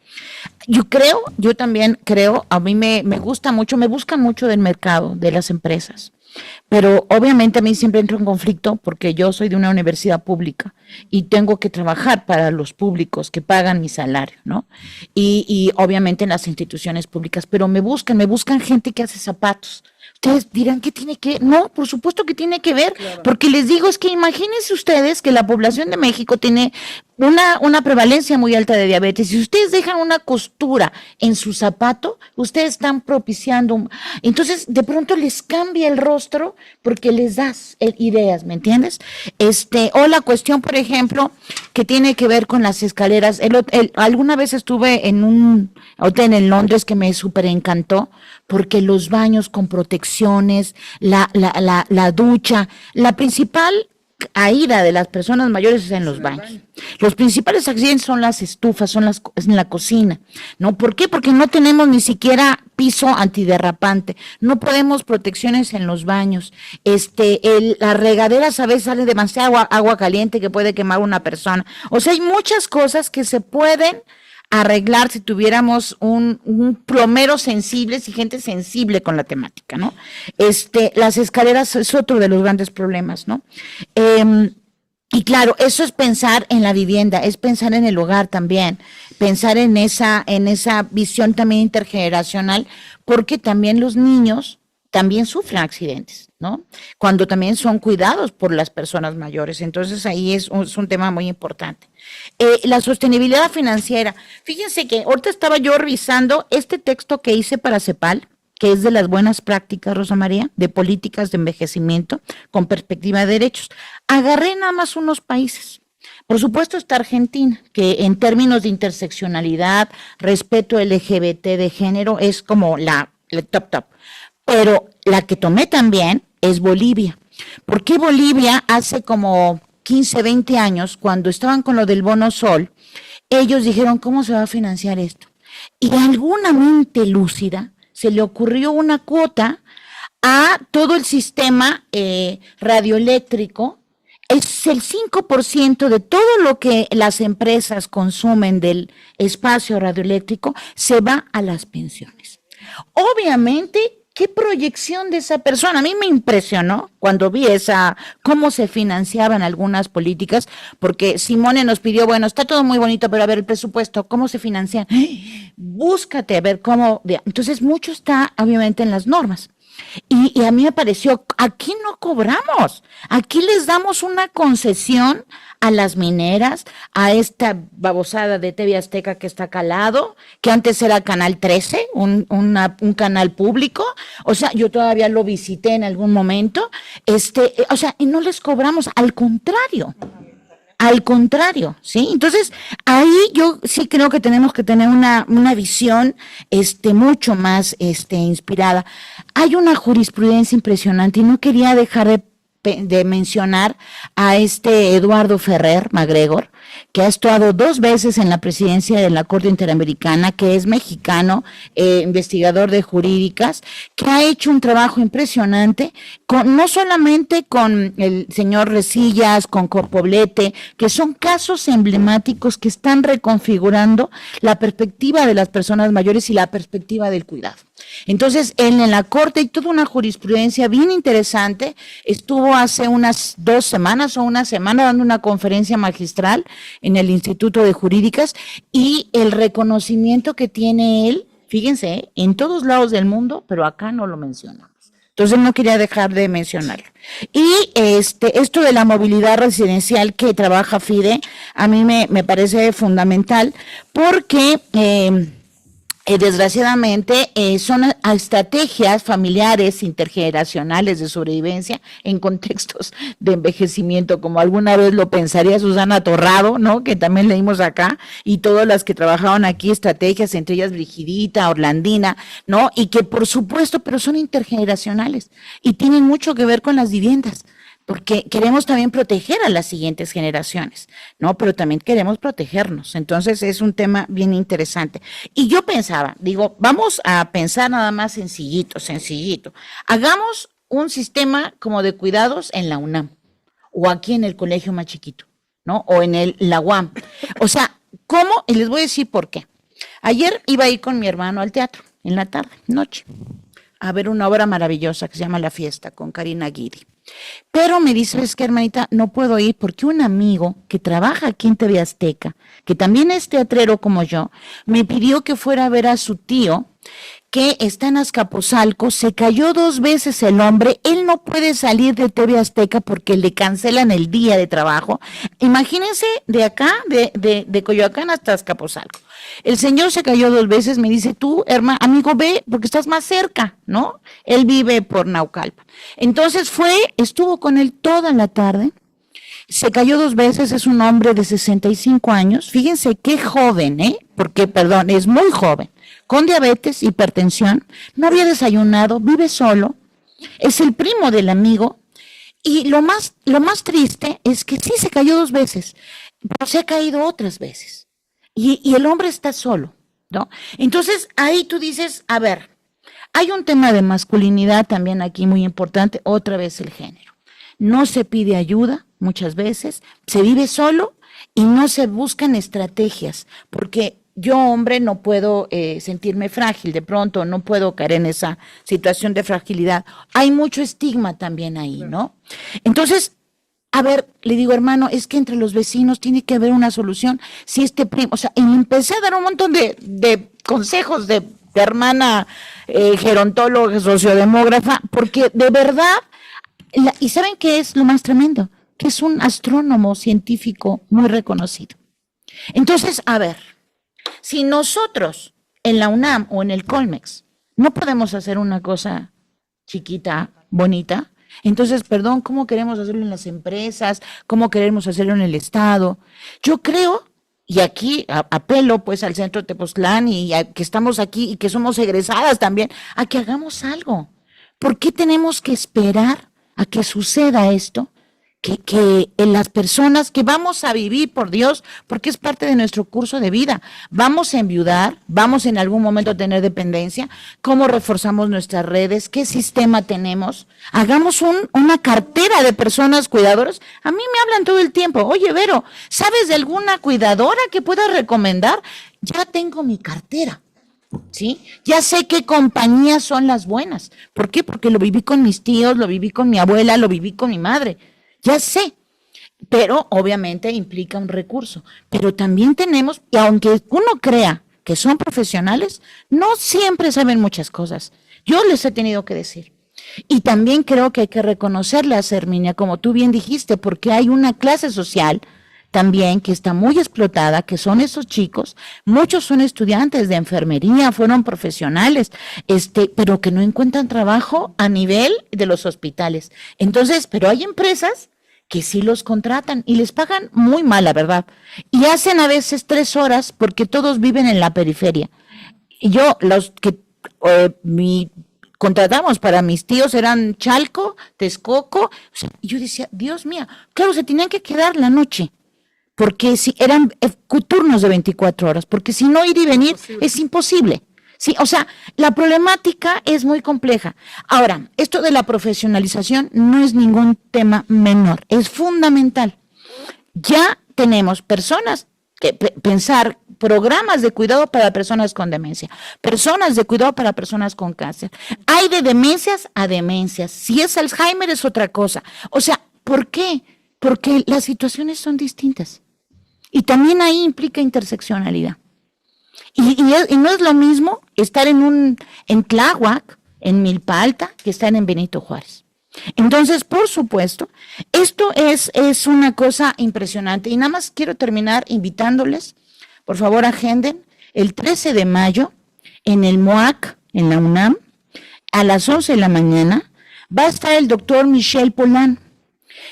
Yo también creo, a mí me gusta mucho, me busca mucho del mercado, de las empresas, pero obviamente a mí siempre entro en conflicto porque yo soy de una universidad pública y tengo que trabajar para los públicos que pagan mi salario, ¿no? Y obviamente en las instituciones públicas, pero me buscan gente que hace zapatos. Ustedes dirán, ¿qué tiene que ver? No, por supuesto que tiene que ver, claro. Porque les digo, es que imagínense ustedes que la población de México tiene una prevalencia muy alta de diabetes. Si ustedes dejan una costura en su zapato, ustedes están propiciando, entonces de pronto les cambia el rostro porque les das ideas, ¿me entiendes? O la cuestión, por ejemplo, que tiene que ver con las escaleras. Alguna vez estuve en un hotel en Londres que me súper encantó, porque los baños con protecciones, la ducha, la principal caída de las personas mayores es en los baños. Los principales accidentes son las estufas, es en la cocina, ¿no? ¿Por qué? Porque no tenemos ni siquiera piso antiderrapante, no podemos protecciones en los baños, las regaderas a veces sale demasiada agua caliente que puede quemar a una persona. O sea, hay muchas cosas que se pueden arreglar si tuviéramos un plomero sensible y gente sensible con la temática, ¿no? Las escaleras es otro de los grandes problemas, ¿no? Y claro, eso es pensar en la vivienda, es pensar en el hogar también, pensar en esa visión también intergeneracional, porque también los niños también sufren accidentes, ¿no? Cuando también son cuidados por las personas mayores. Entonces ahí es un tema muy importante. La sostenibilidad financiera. Fíjense que ahorita estaba yo revisando este texto que hice para CEPAL, que es de las buenas prácticas, Rosa María, de políticas de envejecimiento con perspectiva de derechos. Agarré nada más unos países. Por supuesto está Argentina, que en términos de interseccionalidad, respeto LGBT de género, es como la top. Pero la que tomé también es Bolivia. ¿Por qué Bolivia hace como 15, 20 años, cuando estaban con lo del bono sol, ellos dijeron, ¿cómo se va a financiar esto? Y a alguna mente lúcida se le ocurrió una cuota a todo el sistema radioeléctrico. Es el 5% de todo lo que las empresas consumen del espacio radioeléctrico se va a las pensiones. Obviamente, ¿qué proyección de esa persona? A mí me impresionó cuando vi cómo se financiaban algunas políticas, porque Simone nos pidió, bueno, está todo muy bonito, pero a ver el presupuesto, ¿cómo se financian? Búscate a ver cómo. Entonces, mucho está obviamente en las normas. Y a mí me pareció, aquí no cobramos, aquí les damos una concesión a las mineras, a esta babosada de TV Azteca que está calado, que antes era Canal 13, un canal público. O sea, yo todavía lo visité en algún momento, o sea, y no les cobramos, al contrario, ¿sí? Entonces, ahí yo sí creo que tenemos que tener una visión mucho más inspirada. Hay una jurisprudencia impresionante y no quería dejar de mencionar a Eduardo Ferrer MacGregor, que ha estado 2 veces en la presidencia de la Corte Interamericana, que es mexicano, investigador de jurídicas, que ha hecho un trabajo impresionante, no solamente con el señor Resillas, con Poblete, que son casos emblemáticos que están reconfigurando la perspectiva de las personas mayores y la perspectiva del cuidado. Entonces, él en la Corte hay toda una jurisprudencia bien interesante. Estuvo hace unas 2 semanas o una semana dando una conferencia magistral en el Instituto de Jurídicas, y el reconocimiento que tiene él, fíjense, en todos lados del mundo, pero acá no lo mencionamos. Entonces no quería dejar de mencionarlo. Y esto de la movilidad residencial que trabaja FIDE, a mí me parece fundamental, porque desgraciadamente son estrategias familiares intergeneracionales de sobrevivencia en contextos de envejecimiento, como alguna vez lo pensaría Susana Torrado, ¿no? Que también leímos acá, y todas las que trabajaban aquí, estrategias, entre ellas Brigidita, Orlandina, ¿no? Y que por supuesto, pero son intergeneracionales y tienen mucho que ver con las viviendas, porque queremos también proteger a las siguientes generaciones, ¿no? Pero también queremos protegernos. Entonces es un tema bien interesante. Y yo pensaba, digo, vamos a pensar nada más sencillito. Hagamos un sistema como de cuidados en la UNAM, o aquí en el colegio más chiquito, ¿no? O en la UAM. O sea, ¿cómo? Y les voy a decir por qué. Ayer iba a ir con mi hermano al teatro, en la tarde, noche, a ver una obra maravillosa que se llama La Fiesta, con Karina Guidi. Pero me dice, es que hermanita, no puedo ir porque un amigo que trabaja aquí en TV Azteca, que también es teatrero como yo, me pidió que fuera a ver a su tío, que está en Azcapotzalco. Se cayó 2 veces el hombre, él no puede salir de TV Azteca porque le cancelan el día de trabajo. Imagínense de acá, de Coyoacán hasta Azcapotzalco. El señor se cayó 2 veces, me dice, tú, hermano, amigo, ve, porque estás más cerca, ¿no? Él vive por Naucalpan. Entonces estuvo con él toda la tarde, se cayó 2 veces, es un hombre de 65 años, fíjense qué joven, porque, perdón, es muy joven, con diabetes, hipertensión, no había desayunado, vive solo, es el primo del amigo, y lo más triste es que sí se cayó 2 veces, pero se ha caído otras veces. Y el hombre está solo, ¿no? Entonces, ahí tú dices, a ver, hay un tema de masculinidad también aquí muy importante, otra vez el género. No se pide ayuda muchas veces, se vive solo y no se buscan estrategias, porque yo, hombre, no puedo sentirme frágil, de pronto no puedo caer en esa situación de fragilidad. Hay mucho estigma también ahí, ¿no? Entonces, A ver, le digo, hermano, es que entre los vecinos tiene que haber una solución. Si este primo, o sea, y me empecé a dar un montón de consejos de hermana gerontóloga, sociodemógrafa, porque de verdad, y ¿saben qué es lo más tremendo? Que es un astrónomo científico muy reconocido. Entonces, a ver, si nosotros en la UNAM o en el Colmex no podemos hacer una cosa chiquita, bonita, entonces, perdón, ¿cómo queremos hacerlo en las empresas? ¿Cómo queremos hacerlo en el Estado? Yo creo, y aquí apelo pues al Centro Tepoztlán y a que estamos aquí y que somos egresadas también, a que hagamos algo. ¿Por qué tenemos que esperar a que suceda esto? Que en las personas que vamos a vivir, por Dios, porque es parte de nuestro curso de vida, vamos a enviudar, vamos en algún momento a tener dependencia, cómo reforzamos nuestras redes, qué sistema tenemos, hagamos una cartera de personas cuidadoras. A mí me hablan todo el tiempo, oye Vero, ¿sabes de alguna cuidadora que pueda recomendar? Ya tengo mi cartera. ¿Sí? Ya sé qué compañías son las buenas. ¿Por qué? Porque lo viví con mis tíos, lo viví con mi abuela, lo viví con mi madre. Ya sé, pero obviamente implica un recurso. Pero también tenemos, y aunque uno crea que son profesionales, no siempre saben muchas cosas. Yo les he tenido que decir. Y también creo que hay que reconocerle a Herminia, como tú bien dijiste, porque hay una clase social también que está muy explotada, que son esos chicos, muchos son estudiantes de enfermería, fueron profesionales, pero que no encuentran trabajo a nivel de los hospitales. Entonces, pero hay empresas que sí los contratan y les pagan muy mal, la verdad. Y hacen a veces 3 horas porque todos viven en la periferia. Y yo, los que contratamos para mis tíos eran Chalco, Texcoco, o sea, y yo decía, Dios mío, claro, se tenían que quedar la noche, porque si eran turnos de 24 horas, porque si no ir y venir es imposible. Sí, o sea, la problemática es muy compleja. Ahora, esto de la profesionalización no es ningún tema menor, es fundamental. Ya tenemos personas que pensar programas de cuidado para personas con demencia, personas de cuidado para personas con cáncer. Hay de demencias a demencias. Si es Alzheimer es otra cosa. O sea, ¿por qué? Porque las situaciones son distintas. Y también ahí implica interseccionalidad. Y no es lo mismo estar en Tláhuac, en Milpa Alta, que estar en Benito Juárez. Entonces, por supuesto, esto es una cosa impresionante. Y nada más quiero terminar invitándoles, por favor, agenden el 13 de mayo en el MOAC, en la UNAM, a las 11 de la mañana, va a estar el doctor Michel Polán,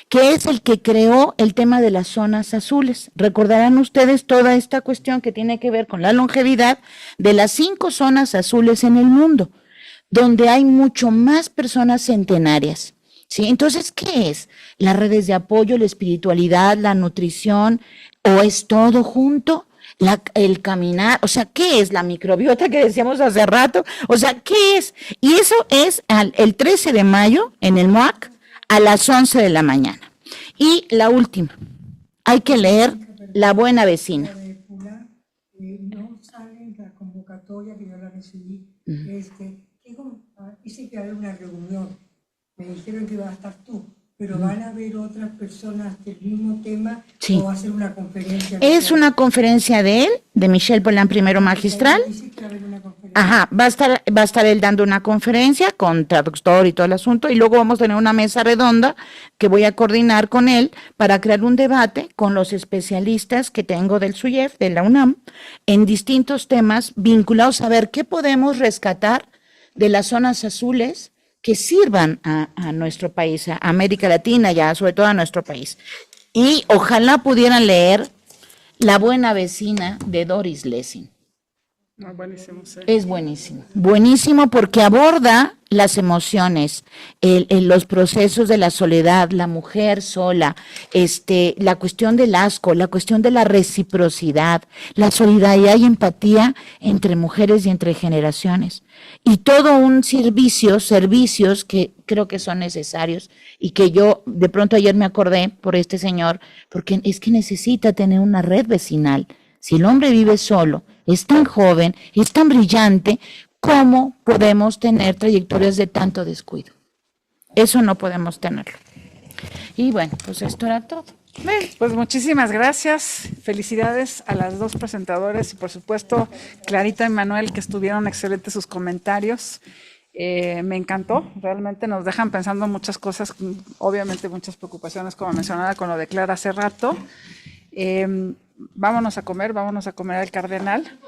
que es el que creó el tema de las zonas azules. Recordarán ustedes toda esta cuestión que tiene que ver con la longevidad de las 5 zonas azules en el mundo, donde hay mucho más personas centenarias. ¿Sí? Entonces, ¿qué es? Las redes de apoyo, la espiritualidad, la nutrición, ¿o es todo junto? El caminar, o sea, ¿qué es la microbiota que decíamos hace rato? O sea, ¿qué es? Y eso es el 13 de mayo en el MOAC, a las 11 de la mañana. Y la última, hay que leer La Buena Vecina. No sale en la convocatoria que yo la recibí. Dice que va a haber una reunión. Me dijeron que va a estar tú, pero van a haber otras personas del mismo tema, sí. O va a ser una conferencia. Es una conferencia de él, de Michel Polán, primero magistral. Ajá, va a estar él dando una conferencia con traductor y todo el asunto, y luego vamos a tener una mesa redonda que voy a coordinar con él para crear un debate con los especialistas que tengo del SUYEF, de la UNAM, en distintos temas vinculados a ver qué podemos rescatar de las zonas azules que sirvan a nuestro país, a América Latina, ya sobre todo a nuestro país. Y ojalá pudieran leer La Buena Vecina de Doris Lessing. No, buenísimo, sí. Es buenísimo, buenísimo porque aborda las emociones, los procesos de la soledad, la mujer sola, la cuestión del asco, la cuestión de la reciprocidad, la solidaridad y empatía entre mujeres y entre generaciones. Y todo un servicios que creo que son necesarios y que yo de pronto ayer me acordé por este señor, porque es que necesita tener una red vecinal. Si el hombre vive solo, es tan joven, es tan brillante, ¿cómo podemos tener trayectorias de tanto descuido? Eso no podemos tenerlo. Y bueno, pues esto era todo. Pues muchísimas gracias, felicidades a las dos presentadoras y por supuesto Clarita y Manuel, que estuvieron excelentes sus comentarios. Me encantó, realmente nos dejan pensando muchas cosas, obviamente muchas preocupaciones, como mencionaba con lo de Clara hace rato. Vámonos a comer al Cardenal.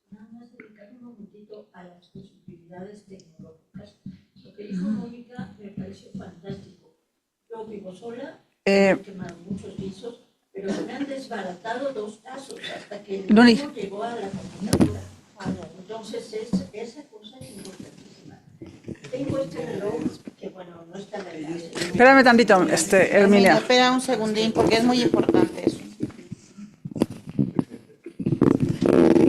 Nada más dedicar un momentito a las posibilidades tecnológicas. Lo que dijo Mónica me pareció fantástico. Yo vivo sola, he quemado muchos guisos, pero se me han desbaratado 2 casos hasta que el niño llegó a la computadora. Entonces, esa cosa es importantísima. Tengo este reloj que, bueno, no está en la clase. Espérame tantito, Herminia. Espera un segundín, porque es muy importante eso.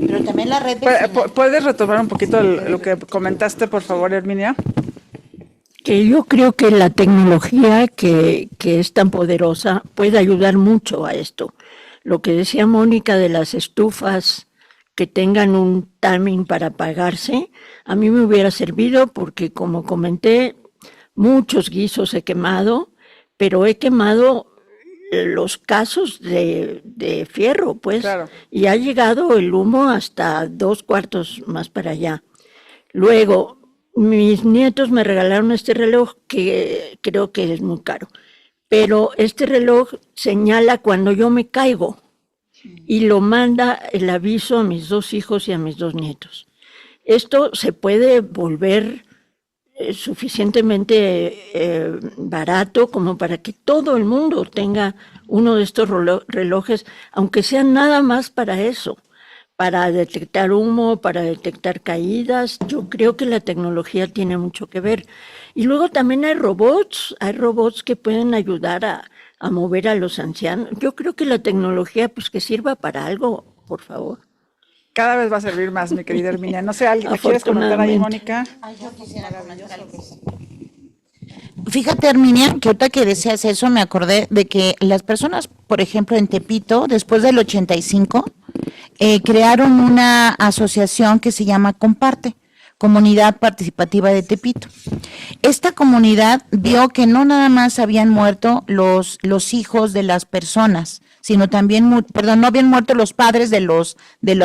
Pero también la red de... ¿Puedes retomar un poquito lo que comentaste, por favor, Herminia? Que yo creo que la tecnología que es tan poderosa puede ayudar mucho a esto. Lo que decía Mónica de las estufas que tengan un timing para apagarse, a mí me hubiera servido porque, como comenté, muchos guisos he quemado, pero he quemado los casos de fierro, pues, claro. Y ha llegado el humo hasta 2 cuartos más para allá. Luego, mis nietos me regalaron este reloj que creo que es muy caro, pero este reloj señala cuando yo me caigo y lo manda el aviso a mis 2 hijos y a mis 2 nietos. Esto se puede volver suficientemente barato como para que todo el mundo tenga uno de estos relojes, aunque sea nada más para eso, para detectar humo, para detectar caídas. Yo creo que la tecnología tiene mucho que ver. Y luego también hay robots que pueden ayudar a mover a los ancianos. Yo creo que la tecnología, pues que sirva para algo, por favor. Cada vez va a servir más, mi querida Herminia. No sé, ¿alguien quieres comentar ahí, Mónica? Ay, yo quisiera comentar algo. Fíjate, Herminia, que ahorita que decías eso, me acordé de que las personas, por ejemplo, en Tepito, después del 85, crearon una asociación que se llama Comparte, Comunidad Participativa de Tepito. Esta comunidad vio que no nada más habían muerto los hijos de las personas, sino también, no habían muerto los padres de los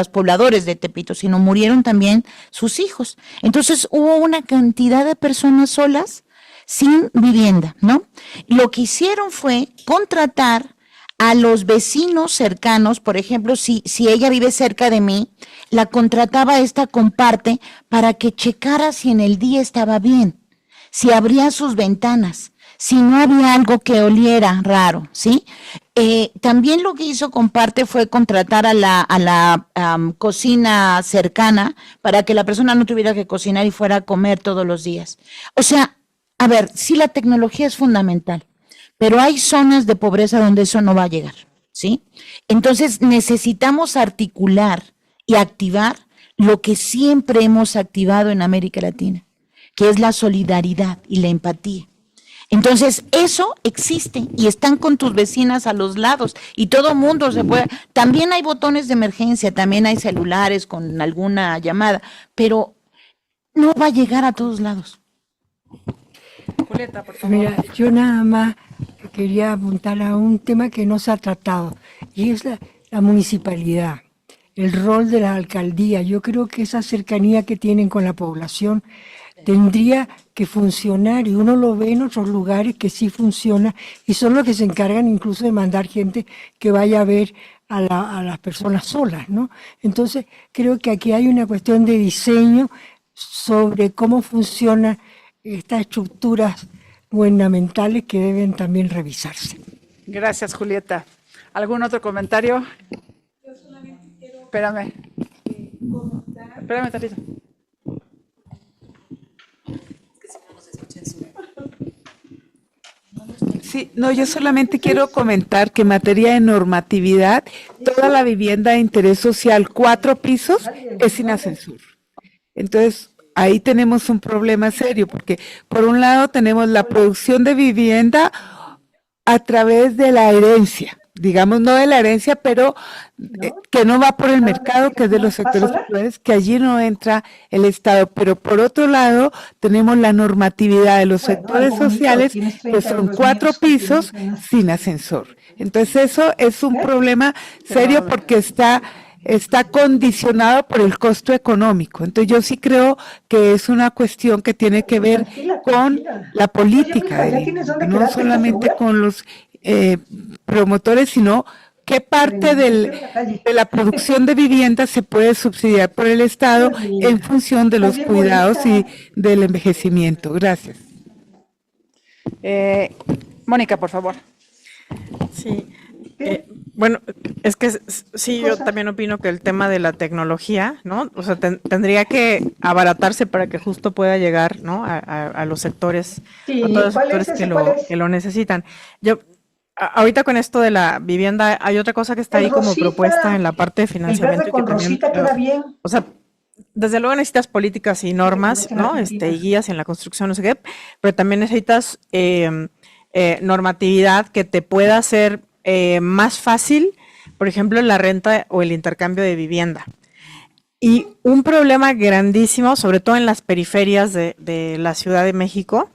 pobladores de Tepito, sino murieron también sus hijos. Entonces hubo una cantidad de personas solas sin vivienda, ¿no? Lo que hicieron fue contratar a los vecinos cercanos. Por ejemplo, si ella vive cerca de mí, la contrataba esta Comparte para que checara si en el día estaba bien, si abría sus ventanas, si no había algo que oliera raro, ¿sí? También lo que hizo Comparte fue contratar a la cocina cercana para que la persona no tuviera que cocinar y fuera a comer todos los días. O sea, a ver, sí, la tecnología es fundamental, pero hay zonas de pobreza donde eso no va a llegar, ¿sí? Entonces necesitamos articular y activar lo que siempre hemos activado en América Latina, que es la solidaridad y la empatía. Entonces, eso existe y están con tus vecinas a los lados y todo mundo se puede. También hay botones de emergencia, también hay celulares con alguna llamada, pero no va a llegar a todos lados. Julieta, por favor. Mira, yo nada más quería apuntar a un tema que no se ha tratado, y es la municipalidad, el rol de la alcaldía. Yo creo que esa cercanía que tienen con la población tendría que funcionar, y uno lo ve en otros lugares que sí funciona, y son los que se encargan incluso de mandar gente que vaya a ver a las personas solas, ¿no? Entonces, creo que aquí hay una cuestión de diseño sobre cómo funcionan estas estructuras gubernamentales que deben también revisarse. Gracias, Julieta. ¿Algún otro comentario? Yo solamente quiero... Espérame tantito. Sí, no, yo solamente quiero comentar que en materia de normatividad, toda la vivienda de interés social, 4 pisos, es sin ascensor. Entonces, ahí tenemos un problema serio, porque por un lado tenemos la producción de vivienda a través de la herencia, digamos, no de la herencia, pero que no va por el mercado, que es de los sectores populares, que allí no entra el Estado. Pero por otro lado, tenemos la normatividad de los sectores sociales, que son 4 pisos sin ascensor. Entonces eso es un problema serio porque está condicionado por el costo económico. Entonces yo sí creo que es una cuestión que tiene que ver con la política, no solamente con los promotores, sino qué parte de la producción de viviendas se puede subsidiar por el Estado en función de los cuidados y del envejecimiento. Gracias. Mónica, por favor. Sí. Bueno, es que sí, yo también opino que el tema de la tecnología, ¿no? O sea, tendría que abaratarse para que justo pueda llegar, ¿no? A los sectores, a todos los sectores que lo necesitan. Yo, ahorita con esto de la vivienda, hay otra cosa que está ahí como propuesta en la parte de financiamiento. con Rosita queda bien. O sea, desde luego necesitas políticas y normas, ¿no? Y guías en la construcción, no sé qué, pero también necesitas normatividad que te pueda hacer más fácil, por ejemplo, la renta o el intercambio de vivienda. Y un problema grandísimo, sobre todo en las periferias de la Ciudad de México,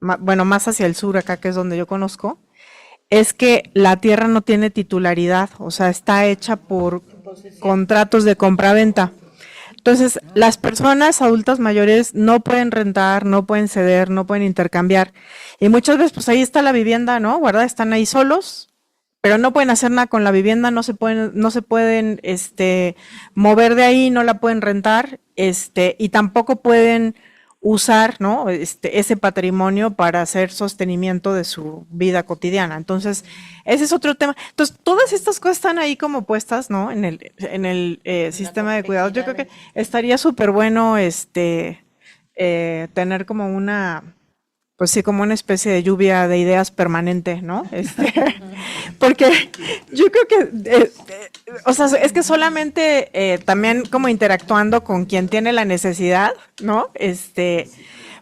bueno, más hacia el sur acá, que es donde yo conozco, es que la tierra no tiene titularidad, o sea, está hecha por contratos de compraventa. Entonces, las personas adultas mayores no pueden rentar, no pueden ceder, no pueden intercambiar. Y muchas veces, pues ahí está la vivienda, ¿no? Guarda, están ahí solos, pero no pueden hacer nada con la vivienda, no se pueden mover de ahí, no la pueden rentar, y tampoco pueden usar, ¿no? Ese patrimonio para hacer sostenimiento de su vida cotidiana. Entonces, ese es otro tema. Entonces, todas estas cosas están ahí como puestas, ¿no? En el sistema de cuidados. Yo creo que estaría súper bueno tener como pues sí, como una especie de lluvia de ideas permanente, ¿no? Porque yo creo que, o sea, es que solamente también como interactuando con quien tiene la necesidad, ¿no?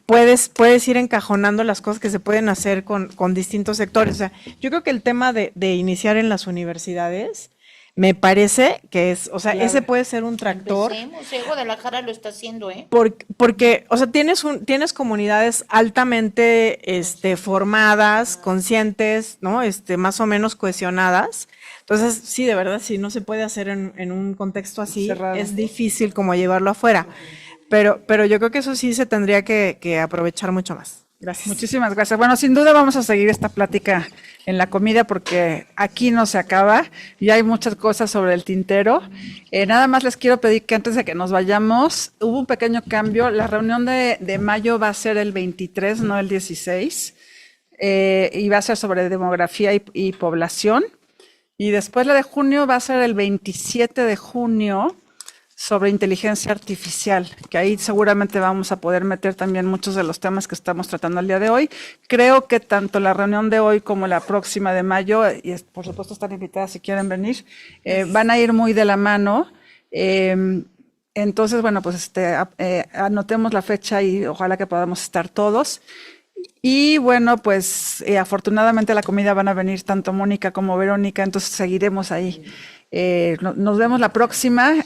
Puedes ir encajonando las cosas que se pueden hacer con distintos sectores. O sea, yo creo que el tema de iniciar en las universidades, me parece que es, o sea, ese puede ser un tractor. Guadalajara lo está haciendo, ¿eh? Porque, o sea, tienes comunidades altamente formadas, conscientes, ¿no? Más o menos cohesionadas. Entonces, sí, de verdad, si no se puede hacer en un contexto así, cerrado, es difícil como llevarlo afuera. Pero yo creo que eso sí se tendría que aprovechar mucho más. Gracias. Muchísimas gracias. Bueno, sin duda vamos a seguir esta plática en la comida porque aquí no se acaba y hay muchas cosas sobre el tintero. Nada más les quiero pedir que antes de que nos vayamos, hubo un pequeño cambio. La reunión de mayo va a ser el 23, no el 16, y va a ser sobre demografía y población. Y después la de junio va a ser el 27 de junio, sobre inteligencia artificial, que ahí seguramente vamos a poder meter también muchos de los temas que estamos tratando el día de hoy. Creo que tanto la reunión de hoy como la próxima de mayo, y por supuesto están invitadas si quieren venir, van a ir muy de la mano. Entonces, bueno, pues anotemos la fecha y ojalá que podamos estar todos. Y bueno, pues afortunadamente a la comida van a venir tanto Mónica como Verónica, entonces seguiremos ahí. Nos vemos la próxima.